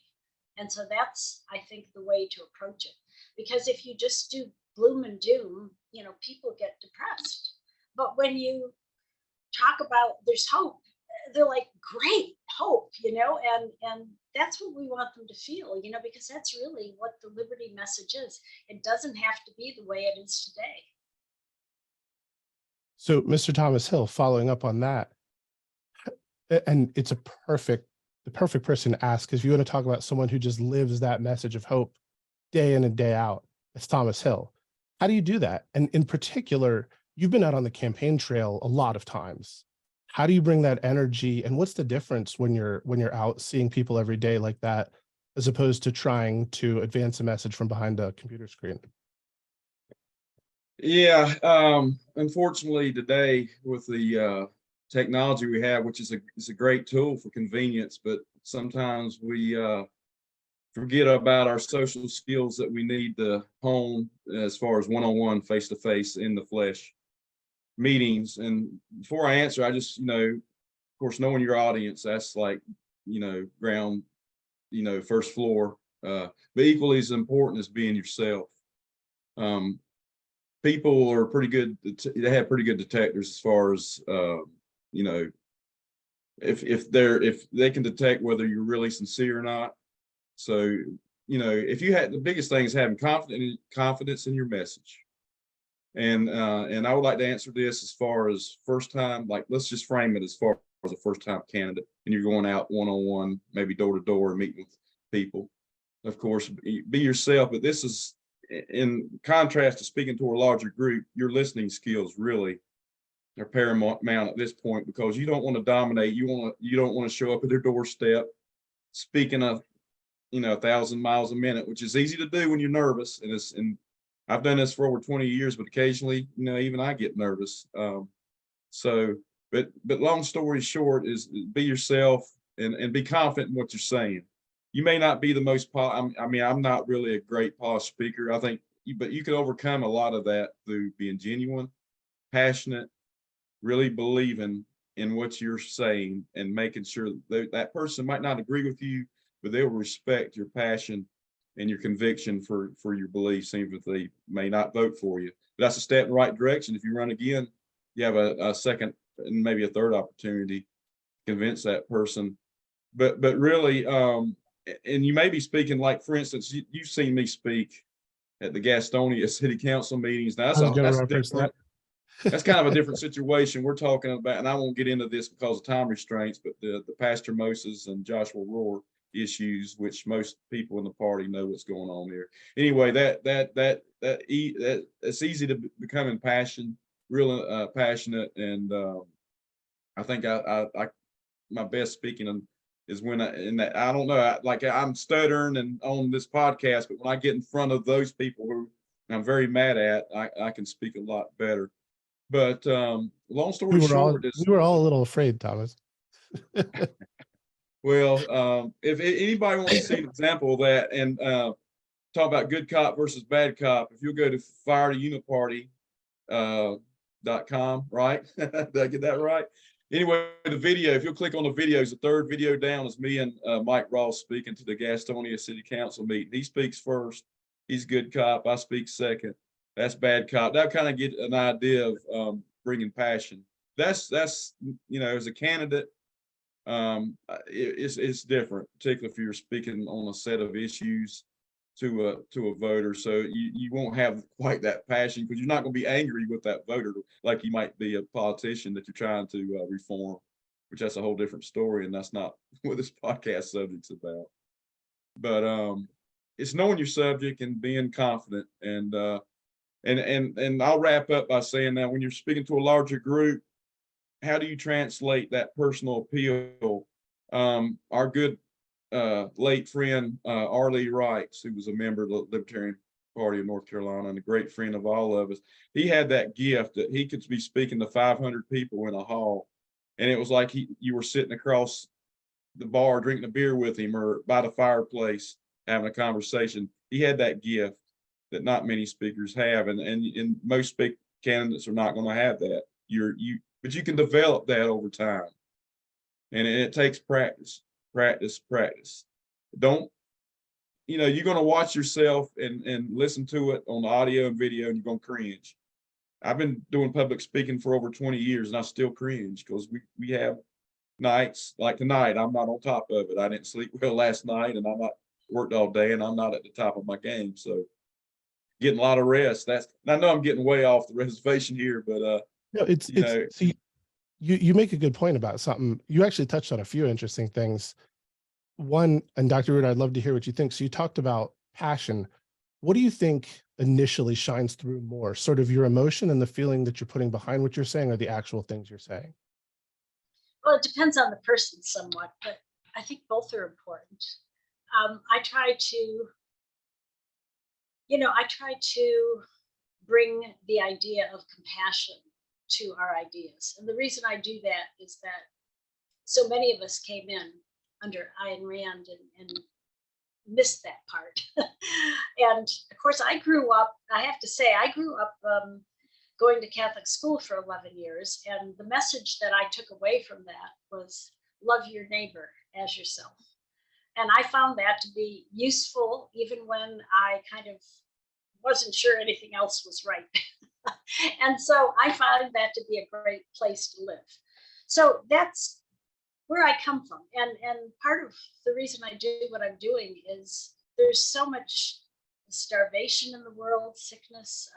And so that's, I think, the way to approach it. Because if you just do gloom and doom, people get depressed. But when you talk about there's hope, they're like, great, hope, and that's what we want them to feel, because that's really what the liberty message is. It doesn't have to be the way it is today. So, Mr. Thomas Hill, following up on that, and it's the perfect person to ask, because if you want to talk about someone who just lives that message of hope day in and day out, it's Thomas Hill. How do you do that? And in particular, you've been out on the campaign trail a lot of times. how do you bring that energy, and what's the difference when you're out seeing people every day like that, as opposed to trying to advance a message from behind a computer screen? Yeah, unfortunately today with the technology we have, which is a great tool for convenience, but sometimes we forget about our social skills that we need to hone as far as one-on-one, face-to-face, in the flesh meetings. And before I answer, I just, of course, knowing your audience, that's like, ground, first floor. But equally as important as being yourself. People are pretty good. They have pretty good detectors as far as, if they can detect whether you're really sincere or not. So, if you had, the biggest thing is having confidence in your message. And I would like to answer this as far as first time, like, let's just frame it as far as a first time candidate, and you're going out one-on-one, maybe door to door, meeting with people. Of course, be yourself, but this is in contrast to speaking to a larger group. Your listening skills really are paramount at this point, because you don't want to dominate. You don't want to show up at their doorstep speaking 1,000 miles a minute, which is easy to do when you're nervous. And I've done this for over 20 years, but occasionally, even I get nervous. But long story short is, be yourself and be confident in what you're saying. You may not be the most I'm not really a great polished speaker, I think, but you can overcome a lot of that through being genuine, passionate, really believing in what you're saying, and making sure that person might not agree with you, but they'll respect your passion and your conviction for your beliefs, even if they may not vote for you. But that's a step in the right direction. If you run again, you have a second and maybe a third opportunity to convince that person. But really, and you may be speaking, like, for instance, you've seen me speak at the Gastonia City Council meetings. Now, that's kind of a different situation we're talking about, and I won't get into this because of time restraints, but the Pastor Moses and Joshua Ruwart issues, which most people in the party know what's going on there. Anyway, it's easy to become impassioned, real passionate, and I think I my best speaking is when I don't know, I'm stuttering and on this podcast, but when I get in front of those people who I'm very mad at, I can speak a lot better. But long story short, we were all a little afraid, Thomas. Well, if anybody wants to see an example of that and talk about good cop versus bad cop, if you'll go to firetouniparty.com, right? Did I get that right? Anyway, the video, if you'll click on the videos, the third video down is me and Mike Ross speaking to the Gastonia City Council meeting. He speaks first. He's good cop. I speak second. That's bad cop. That kind of get an idea of bringing passion. That's as a candidate, it's different, particularly if you're speaking on a set of issues to a voter. So you won't have quite that passion, because you're not going to be angry with that voter like you might be a politician that you're trying to reform, which that's a whole different story, and that's not what this podcast subject's about. But it's knowing your subject and being confident. And I'll wrap up by saying that when you're speaking to a larger group, how do you translate that personal appeal? Our good late friend Arlie Wrights, who was a member of the Libertarian Party of North Carolina and a great friend of all of us, he had that gift that he could be speaking to 500 people in a hall, and it was like you were sitting across the bar drinking a beer with him, or by the fireplace having a conversation. He had that gift that not many speakers have, and most candidates are not going to have that. But you can develop that over time, and it takes practice. Don't, you're going to watch yourself and listen to it on the audio and video, and you're going to cringe. I've been doing public speaking for over 20 years, and I still cringe, because we have nights like tonight. I'm not on top of it. I didn't sleep well last night, and I'm not worked all day, and I'm not at the top of my game. So getting a lot of rest. I know I'm getting way off the reservation here, but no, see, you make a good point about something. You actually touched on a few interesting things. One, and Dr. Ruwart, I'd love to hear what you think. So you talked about passion. What do you think initially shines through more? Sort of your emotion and the feeling that you're putting behind what you're saying, or the actual things you're saying? Well, it depends on the person somewhat, but I think both are important. I try to, bring the idea of compassion to our ideas. And the reason I do that is that so many of us came in under Ayn Rand and missed that part. And of course, I grew up going to Catholic school for 11 years. And the message that I took away from that was love your neighbor as yourself. And I found that to be useful, even when I kind of wasn't sure anything else was right. And so I found that to be a great place to live. So that's where I come from. And part of the reason I do what I'm doing is there's so much starvation in the world, sickness,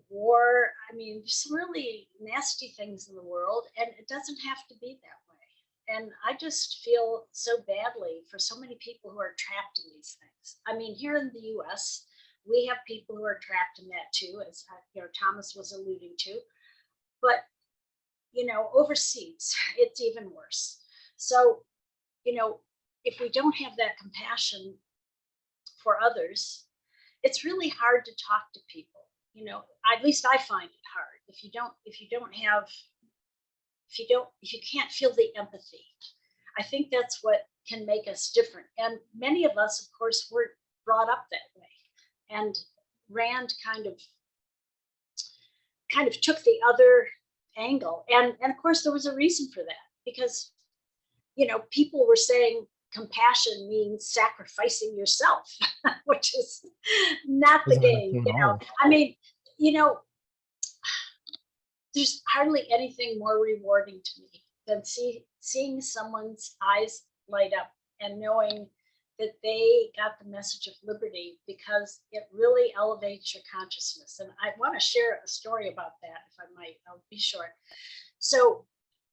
war. I mean, there's some really nasty things in the world, and it doesn't have to be that way. And I just feel so badly for so many people who are trapped in these things. I mean, here in the US, we have people who are trapped in that too, as Thomas was alluding to. But, overseas, it's even worse. So, if we don't have that compassion for others, it's really hard to talk to people. At least I find it hard. If you can't feel the empathy, I think that's what can make us different. And many of us, of course, weren't brought up that way. And Rand kind of took the other angle. And of course, there was a reason for that, because, people were saying compassion means sacrificing yourself, which is not the game. I mean, there's hardly anything more rewarding to me than seeing someone's eyes light up and knowing that they got the message of liberty, because it really elevates your consciousness. And I want to share a story about that, if I might. I'll be short. So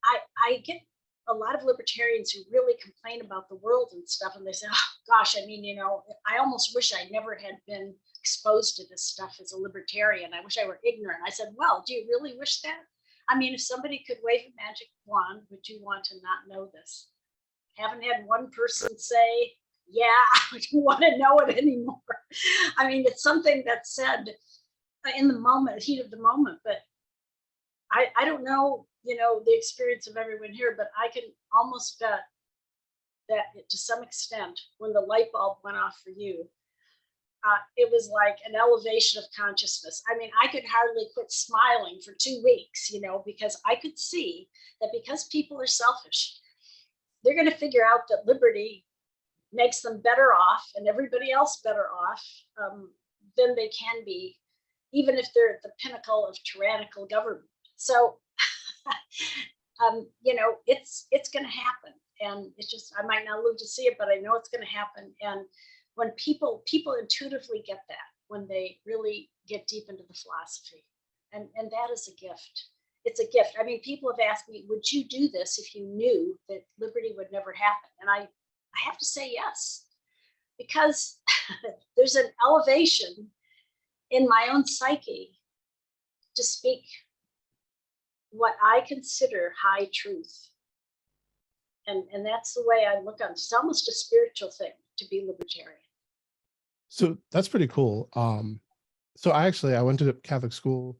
I get a lot of libertarians who really complain about the world and stuff, and they say, oh gosh, I mean, I almost wish I never had been exposed to this stuff as a libertarian. I wish I were ignorant. I said, well, do you really wish that? I mean, if somebody could wave a magic wand, would you want to not know this? Haven't had one person say, yeah, I don't want to know it anymore. I mean, it's something that's said in the moment, heat of the moment, but I don't know, the experience of everyone here, but I can almost bet that to some extent, when the light bulb went off for you, it was like an elevation of consciousness. I mean, I could hardly quit smiling for 2 weeks, because I could see that because people are selfish, they're going to figure out that liberty makes them better off and everybody else better off than they can be, even if they're at the pinnacle of tyrannical government. So, it's going to happen. And it's just, I might not live to see it, but I know it's going to happen. And when people intuitively get that, when they really get deep into the philosophy, and that is a gift. It's a gift. I mean, people have asked me, would you do this if you knew that liberty would never happen? And I have to say yes, because there's an elevation in my own psyche to speak what I consider high truth. And that's the way I look on it. It's almost a spiritual thing to be libertarian. So that's pretty cool. So I went to Catholic school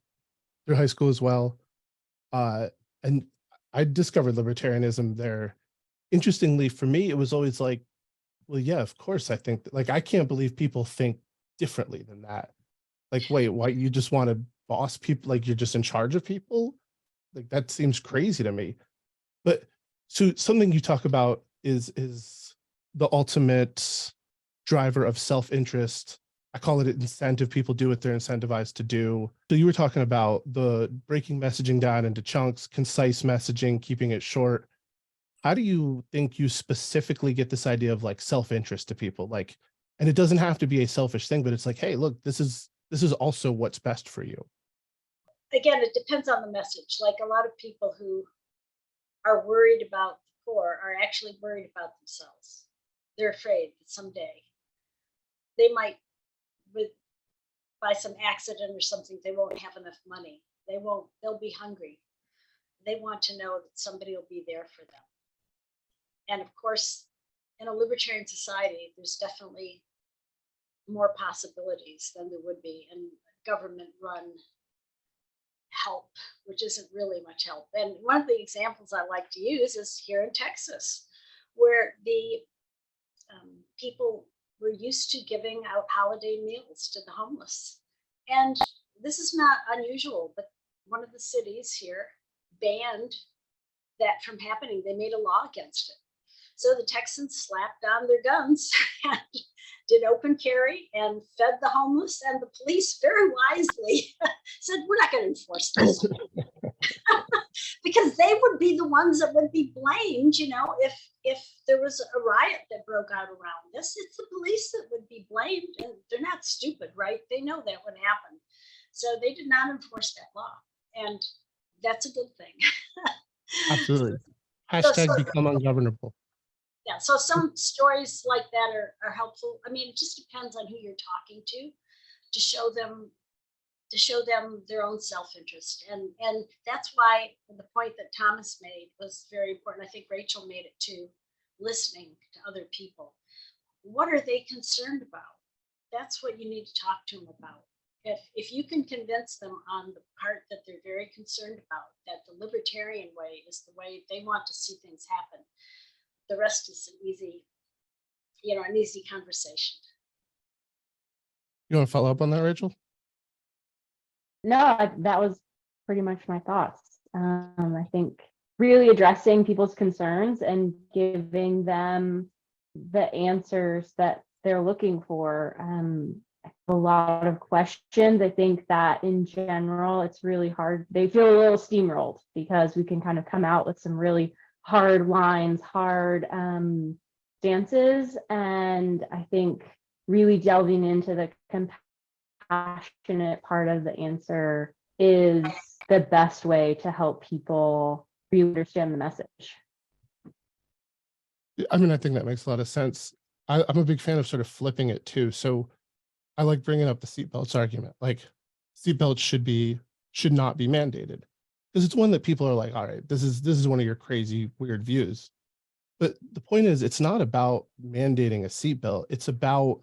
through high school as well. And I discovered libertarianism there. Interestingly, for me, it was always like, well, yeah, of course, I think that, like, I can't believe people think differently than that. Like, wait, why you just want to boss people? Like, you're just in charge of people? Like, that seems crazy to me. But so something you talk about is the ultimate driver of self-interest. I call it an incentive. People do what they're incentivized to do. So you were talking about the breaking messaging down into chunks, concise messaging, keeping it short. How do you think you specifically get this idea of like self-interest to people? Like, and it doesn't have to be a selfish thing, but it's like, hey, look, this is also what's best for you. Again, it depends on the message. Like, a lot of people who are worried about the poor are actually worried about themselves. They're afraid that someday they might, by some accident or something, they won't have enough money. They'll be hungry. they want to know that somebody will be there for them. And of course, in a libertarian society, there's definitely more possibilities than there would be in government-run help, which isn't really much help. And one of the examples I like to use is here in Texas, where the people were used to giving out holiday meals to the homeless. And this is not unusual, but one of the cities here banned that from happening. They made a law against it. So the Texans slapped down their guns and did open carry and fed the homeless, and the police very wisely said, we're not going to enforce this. Because they would be the ones that would be blamed, you know, if there was a riot that broke out around this. It's the police that would be blamed, and they're not stupid, right? They know that would happen. So they did not enforce that law, and that's a good thing. Absolutely. Hashtag so- become ungovernable. Yeah, so some stories like that are helpful. I mean, it just depends on who you're talking to show them their own self-interest. And that's why the point that Thomas made was very important. I think Rachel made it too, listening to other people. What are they concerned about? That's what you need to talk to them about. If you can convince them on the part that they're very concerned about, that the libertarian way is the way they want to see things happen, the rest is an easy conversation. You want to follow up on that, Rachel? No, that was pretty much my thoughts. I think really addressing people's concerns and giving them the answers that they're looking for. A lot of questions. I think that in general, it's really hard. They feel a little steamrolled because we can kind of come out with some really hard lines, hard stances. And I think really delving into the compassionate part of the answer is the best way to help people really understand the message. I mean, I think that makes a lot of sense. I'm a big fan of sort of flipping it too. So I like bringing up the seatbelts argument. Like seatbelts should not be mandated, because it's one that people are like, all right, this is one of your crazy, weird views. But the point is, it's not about mandating a seatbelt. It's about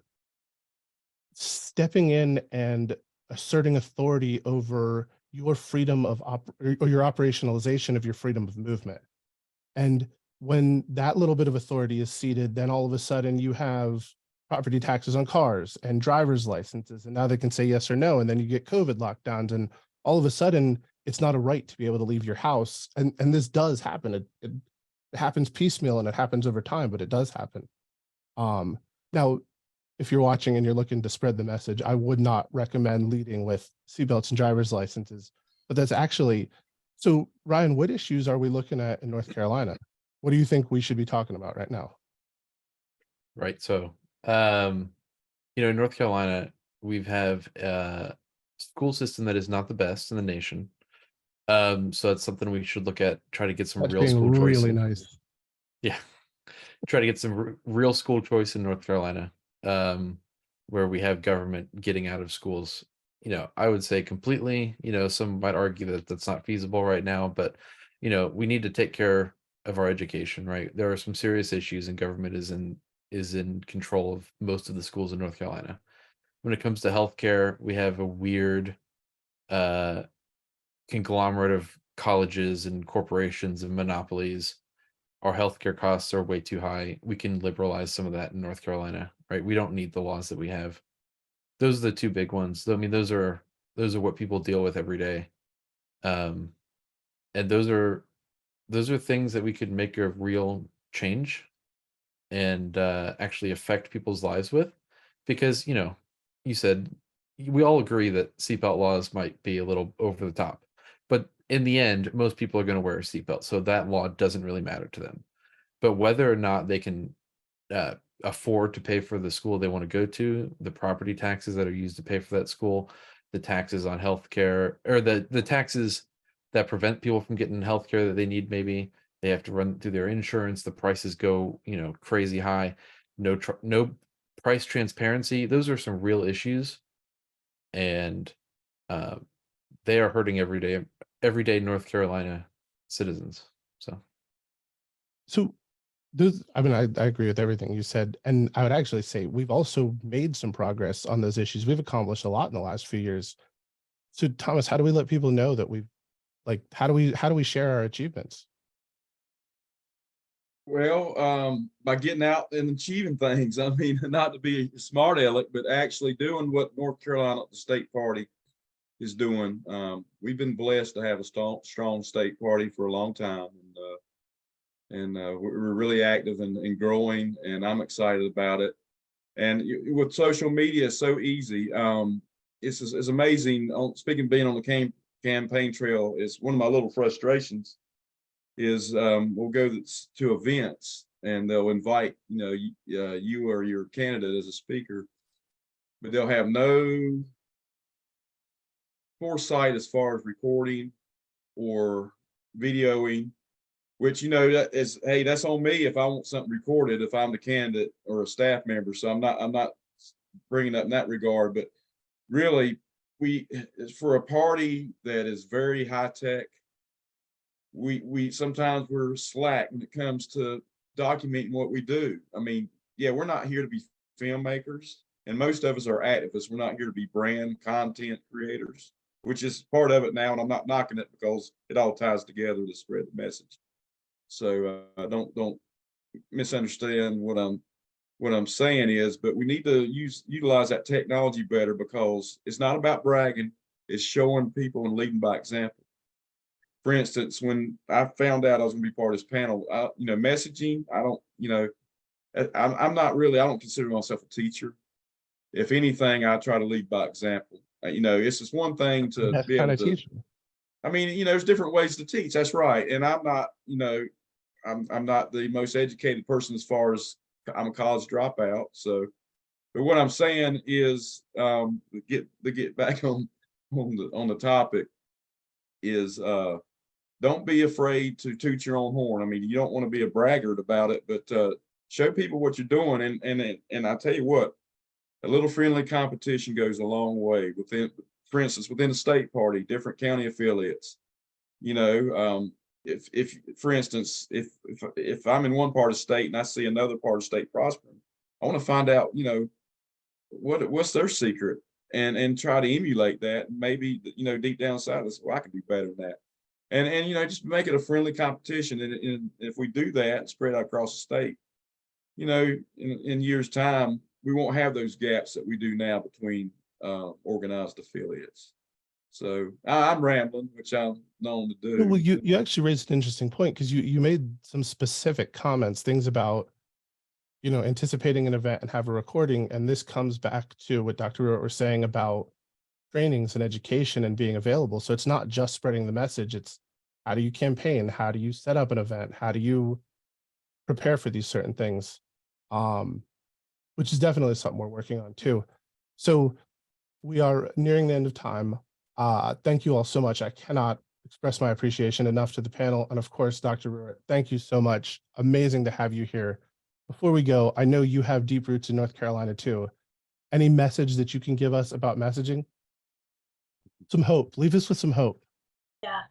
stepping in and asserting authority over your freedom of or your operationalization of your freedom of movement. And when that little bit of authority is ceded, then all of a sudden you have property taxes on cars and driver's licenses, and now they can say yes or no, and then you get COVID lockdowns, and all of a sudden it's not a right to be able to leave your house. And this does happen. It happens piecemeal and it happens over time, but it does happen. Now, if you're watching and you're looking to spread the message, I would not recommend leading with seatbelts and driver's licenses, but that's actually, so Ryan, what issues are we looking at in North Carolina? What do you think we should be talking about right now? Right. So, in North Carolina, we have a school system that is not the best in the nation. So that's something we should look at, try to get some That's real being school choice. really nice. Yeah. Try to get some real school choice in North Carolina, where we have government getting out of schools. I would say completely. Some might argue that that's not feasible right now, but we need to take care of our education, right? There are some serious issues, and government is in control of most of the schools in North Carolina. When it comes to healthcare, we have a weird conglomerate of colleges and corporations and monopolies. Our healthcare costs are way too high. We can liberalize some of that in North Carolina, right? We don't need the laws that we have. Those are the two big ones. I mean, those are what people deal with every day. And those are things that we could make a real change and actually affect people's lives with. Because, you said we all agree that seatbelt laws might be a little over the top. But in the end, most people are going to wear a seatbelt. So that law doesn't really matter to them. But whether or not they can afford to pay for the school they want to go to, the property taxes that are used to pay for that school, the taxes on healthcare, or the taxes that prevent people from getting healthcare that they need, maybe they have to run through their insurance, the prices go, crazy high, no price transparency. Those are some real issues. And they are hurting everyday North Carolina citizens. So those, I mean, I agree with everything you said. And I would actually say we've also made some progress on those issues. We've accomplished a lot in the last few years. So Thomas, how do we let people know that we've how do we share our achievements? Well, by getting out and achieving things. I mean, not to be a smart aleck, but actually doing what North Carolina, the state party, is doing. We've been blessed to have a strong state party for a long time, and we're really active and growing, and I'm excited about it. And with social media, it's so easy. It's amazing. Speaking of being on the campaign trail, is one of my little frustrations. Is we'll go to events and they'll invite you or your candidate as a speaker, but they'll have no foresight as far as recording or videoing, which that is, hey, that's on me if I want something recorded, if I'm the candidate or a staff member. So I'm not bringing up in that regard, but really for a party that is very high tech, we sometimes we're slack when it comes to documenting what we do. I mean, yeah, we're not here to be filmmakers, and most of us are activists. We're not here to be brand content creators, which is part of it now, and I'm not knocking it because it all ties together to spread the message. So don't misunderstand what I'm saying is, but we need to utilize that technology better, because it's not about bragging, it's showing people and leading by example. For instance, when I found out I was going to be part of this panel, messaging, I don't consider myself a teacher. If anything, I try to lead by example. It's just one thing to be able to teach. I mean, there's different ways to teach. That's right. And I'm not, I'm not the most educated person as far as I'm a college dropout. So, but what I'm saying is, get back on the topic is, don't be afraid to toot your own horn. I mean, you don't want to be a braggart about it, but show people what you're doing. And I tell you what, a little friendly competition goes a long way. For instance, within the state party, different county affiliates. If for instance, if I'm in one part of the state and I see another part of the state prospering, I want to find out, what's their secret, and try to emulate that. And maybe deep down inside us, well, I can do better than that. And just make it a friendly competition. And if we do that and spread out across the state, in years' time, we won't have those gaps that we do now between organized affiliates. So I'm rambling, which I'm known to do. Well, you actually raised an interesting point, because you made some specific comments, things about, anticipating an event and have a recording. And this comes back to what Dr. Ruwart was saying about trainings and education and being available. So it's not just spreading the message. It's how do you campaign? How do you set up an event? How do you prepare for these certain things? Which is definitely something we're working on too. So we are nearing the end of time. Thank you all so much. I cannot express my appreciation enough to the panel. And of course, Dr. Ruwart, thank you so much. Amazing to have you here. Before we go, I know you have deep roots in North Carolina too. Any message that you can give us about messaging? Some hope. Leave us with some hope. Yeah.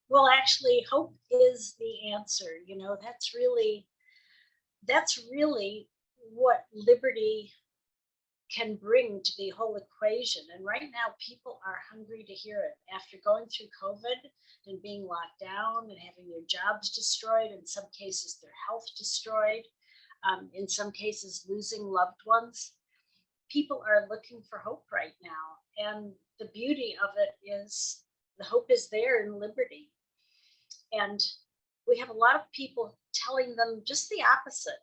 Well, actually, hope is the answer. That's really what liberty can bring to the whole equation. And right now, people are hungry to hear it. After going through COVID and being locked down and having their jobs destroyed, in some cases their health destroyed, in some cases losing loved ones, people are looking for hope right now. And the beauty of it is the hope is there in liberty. And we have a lot of people telling them just the opposite.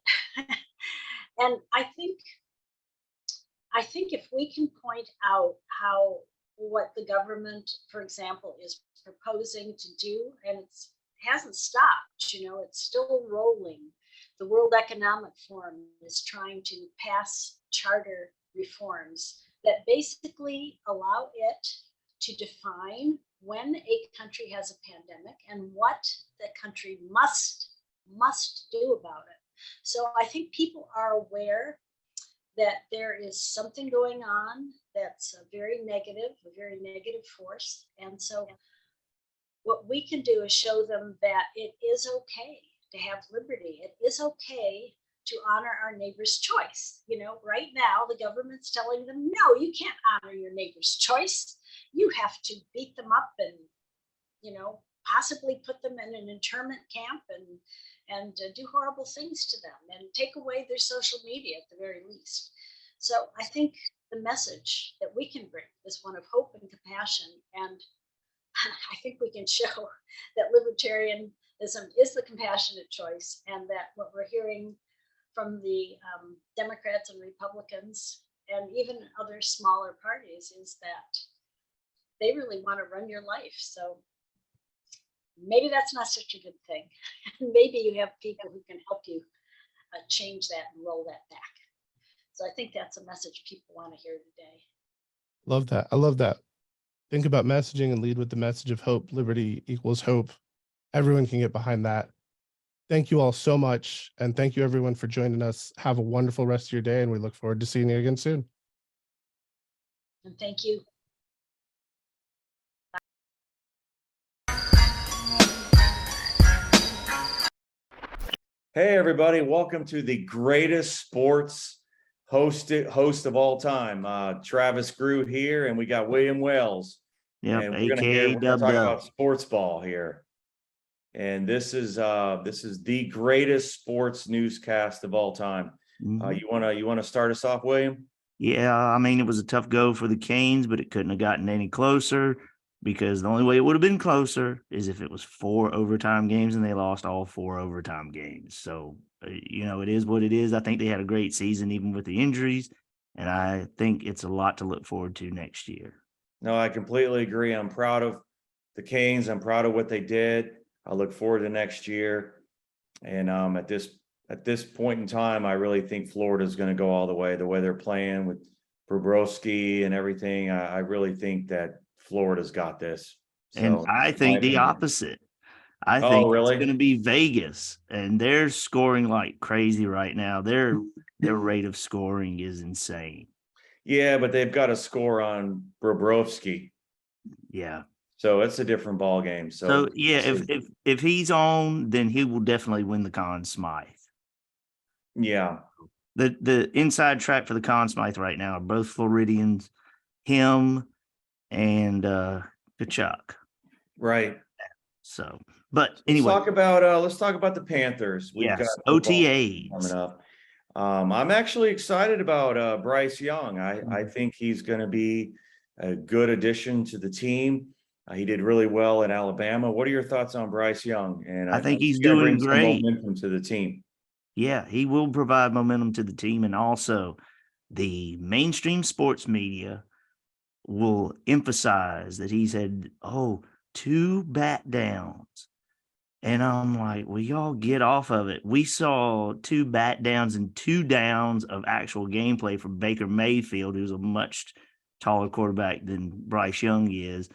And I think if we can point out how what the government, for example, is proposing to do, and it hasn't stopped, it's still rolling. The World Economic Forum is trying to pass charter reforms that basically allow it to define when a country has a pandemic and what the country must do about it. So I think people are aware that there is something going on that's a very negative force. And so what we can do is show them that it is okay to have liberty. It is okay to honor our neighbor's choice. You know, right now the government's telling them, no, you can't honor your neighbor's choice. You have to beat them up and, you know, possibly put them in an internment camp and do horrible things to them and take away their social media at the very least. So I think the message that we can bring is one of hope and compassion. And I think we can show that libertarianism is the compassionate choice, and that what we're hearing from the Democrats and Republicans and even other smaller parties is that they really want to run your life. So maybe that's not such a good thing. Maybe you have people who can help you change that and roll that back. So I think that's a message people want to hear today. Love that. I love that. Think about messaging and lead with the message of hope. Liberty equals hope. Everyone can get behind that. Thank you all so much. And thank you everyone for joining us. Have a wonderful rest of your day, and we look forward to seeing you again soon. And thank you. Hey everybody, welcome to the greatest sports host of all time. Travis Groo here, and we got William Wells. Yep, and aka we're Dub gonna talk Dub. about sports ball here. And this is the greatest sports newscast of all time. Mhm. You wanna start us off, William? Yeah, I mean, it was a tough go for the Canes, but it couldn't have gotten any closer, because the only way it would have been closer is if it was 4 overtime games and they lost all 4 overtime games. So, it is what it is. I think they had a great season, even with the injuries, and I think it's a lot to look forward to next year. No, I completely agree. I'm proud of the Canes. I'm proud of what they did. I look forward to next year. And at this point in time, I really think Florida's going to go all the way they're playing with Bobrovsky and everything. I really think that Florida's got this. And So, I think the opposite. I think really? it's going to be Vegas, and they're scoring like crazy right now. Their rate of scoring is insane. Yeah, but they've got a score on Bobrovsky. Yeah. So it's a different ball game. So yeah, if he's on, then he will definitely win the Conn Smythe. Yeah. The inside track for the Conn Smythe right now are both Floridians, him and Kachuk. Right. So, but anyway, let's talk about the Panthers. We've got OTAs coming up. I'm actually excited about Bryce Young. I think he's going to be a good addition to the team. He did really well in Alabama. What are your thoughts on Bryce Young? And I think he's gonna doing bring some great. momentum to the team. Yeah, he will provide momentum to the team, and also the mainstream sports media will emphasize that he's had 2 bat downs. And I'm like, well, y'all get off of it. We saw 2 bat downs and 2 downs of actual gameplay from Baker Mayfield, who's a much taller quarterback than Bryce Young is.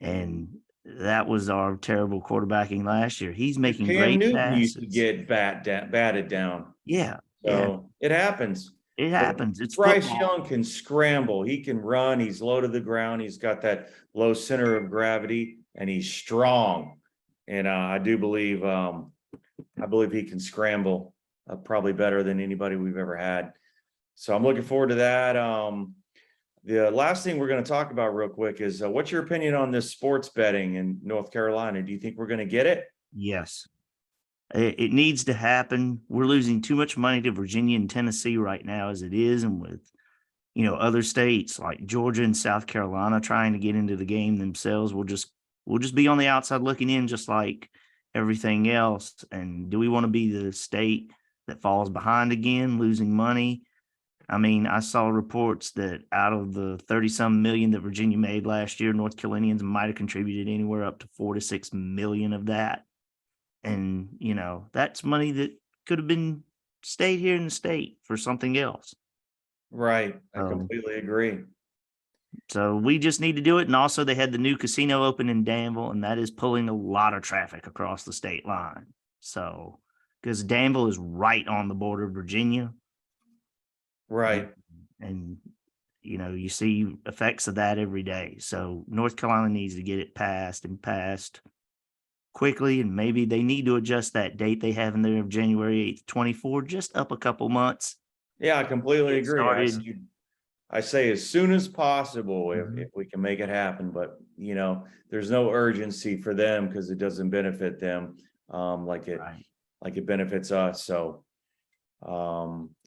And that was our terrible quarterbacking last year. He's making great passes. Used to get batted down. Yeah. So it happens. It happens. It's Bryce football. Young can scramble. He can run. He's low to the ground. He's got that low center of gravity, and he's strong. And I do believe, he can scramble probably better than anybody we've ever had. So I'm looking forward to that. The last thing we're going to talk about real quick is what's your opinion on this sports betting in North Carolina? Do you think we're going to get it? Yes. It needs to happen. We're losing too much money to Virginia and Tennessee right now as it is, and with other states like Georgia and South Carolina trying to get into the game themselves, we'll just be on the outside looking in, just like everything else. And do we want to be the state that falls behind again, losing money? I mean, I saw reports that out of the 30-some million that Virginia made last year, North Carolinians might have contributed anywhere up to 4 to 6 million of that. And, that's money that could have been stayed here in the state for something else. Right. I completely agree. So we just need to do it. And also they had the new casino open in Danville, and that is pulling a lot of traffic across the state line. So, because Danville is right on the border of Virginia. Right. And you see effects of that every day. So North Carolina needs to get it passed quickly, and maybe they need to adjust that date they have in there of January 8th, 24, just up a couple months. Yeah, I completely Get agree. started. I say as soon as possible Mhm. if we can make it happen, but there's no urgency for them because it doesn't benefit them like Right. it benefits us. So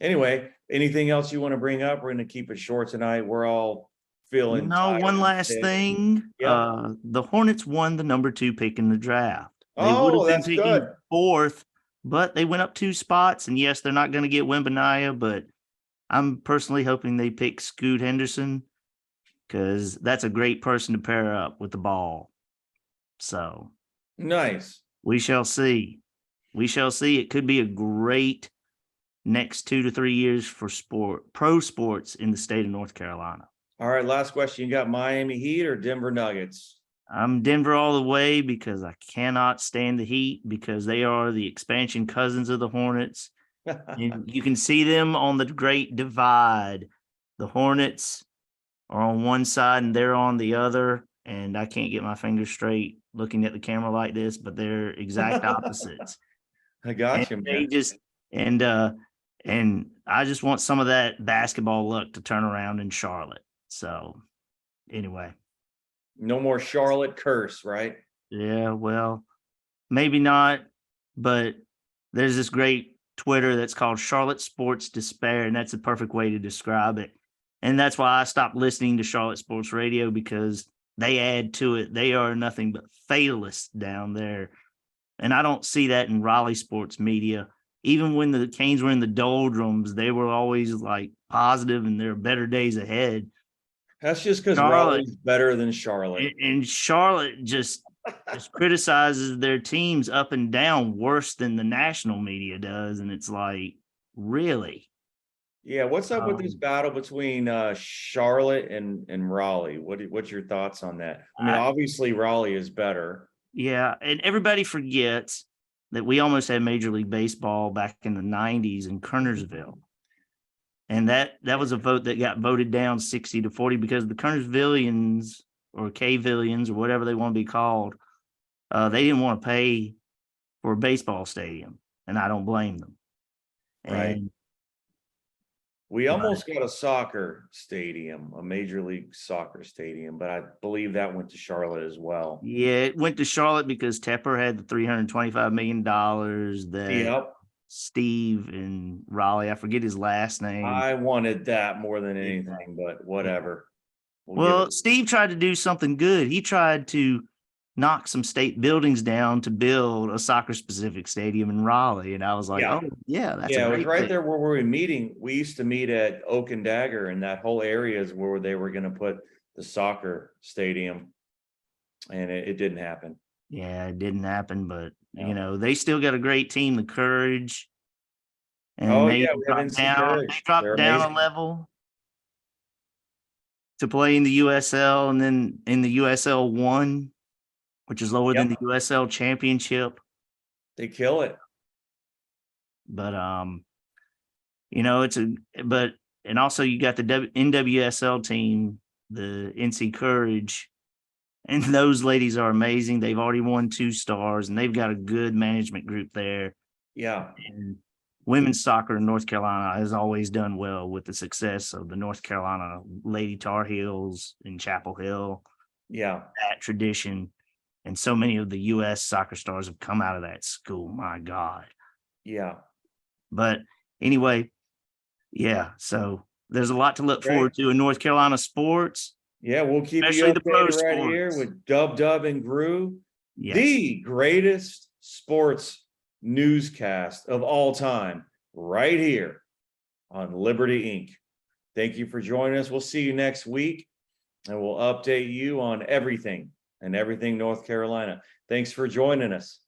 anyway, anything else you want to bring up? We're going to keep it short tonight. We're all feeling No, tired one and last sick. thing. Yeah. The Hornets won the number 2 pick in the draft. They would Oh, have been that's picking good. 4th, but they went up 2 spots. And yes, they're not going to get Wembanyama, but I'm personally hoping they pick Scoot Henderson because that's a great person to pair up with the ball. So Nice. we shall see. We shall see. It could be a great next 2 to 3 years for pro sports in the state of North Carolina. All right, last question. You got Miami Heat or Denver Nuggets? I'm Denver all the way because I cannot stand the Heat because they are the expansion cousins of the Hornets. And you can see them on the Great Divide. The Hornets are on one side and they're on the other. And I can't get my fingers straight looking at the camera like this, but they're exact opposites. I got you, And man. and I just want some of that basketball luck to turn around in Charlotte. So anyway. No more Charlotte curse, right? Yeah, well, maybe not, but there's this great Twitter that's called Charlotte Sports Despair, and that's a perfect way to describe it. And that's why I stopped listening to Charlotte Sports Radio because they add to it. They are nothing but fatalists down there. And I don't see that in Raleigh sports media. Even when the Canes were in the doldrums, they were always like positive and there are better days ahead. That's just because Charlotte- Raleigh's better than Charlotte. And Charlotte just criticizes their teams up and down worse than the national media does. And it's like, really? Yeah, what's up with this battle between Charlotte and Raleigh? What's your thoughts on that? I mean, obviously Raleigh is better. Yeah, and everybody forgets that we almost had Major League Baseball back in the 90s in Kernersville. And that was a vote that got voted down 60-40 because the Kernersvillians or K-Villians or whatever they want to be called, they didn't want to pay for a baseball stadium, and I don't blame them. Right. And We almost got a soccer stadium, a Major League Soccer stadium, but I believe that went to Charlotte as well. yeah, it went to Charlotte because Tepper had the $325 million that Yep. Steve in Raleigh, I forget his last name. I wanted that more than anything, but whatever. Well, Steve tried to do something good. He tried to knock some state buildings down to build a soccer specific stadium in Raleigh. And I was like, Yeah. oh, yeah, that's yeah, a it was great right thing. there where we were meeting. We used to meet at Oak and Dagger, and that whole area is where they were going to put the soccer stadium, and it didn't happen. Yeah, it didn't happen, but No. they still got a great team, the Courage. And Oh, they yeah, we have dropped NC down, Courage. they dropped They're down amazing. a level to play in the USL, and then in the USL 1, which is lower than the USL championship. They kill it. But and also you got the NWSL team, the NC Courage, and those ladies are amazing. They've already won 2 stars, and they've got a good management group there. Yeah. And women's soccer in North Carolina has always done well with the success of the North Carolina Lady Tar Heels in Chapel Hill. Yeah. That tradition. And so many of the U.S. soccer stars have come out of that school. My God. Yeah. But anyway, yeah. So there's a lot to look forward to in North Carolina sports. Yeah, we'll keep Especially you the pro updated right here sports. with Dub Dub and Groo, Yes. the greatest sports newscast of all time, right here on Liberty Inc. Thank you for joining us. We'll see you next week, and we'll update you on everything North Carolina. Thanks for joining us.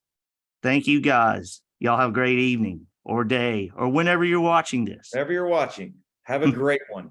Thank you, guys. Y'all have a great evening or day or whenever you're watching this. Whenever you're watching, have a great one.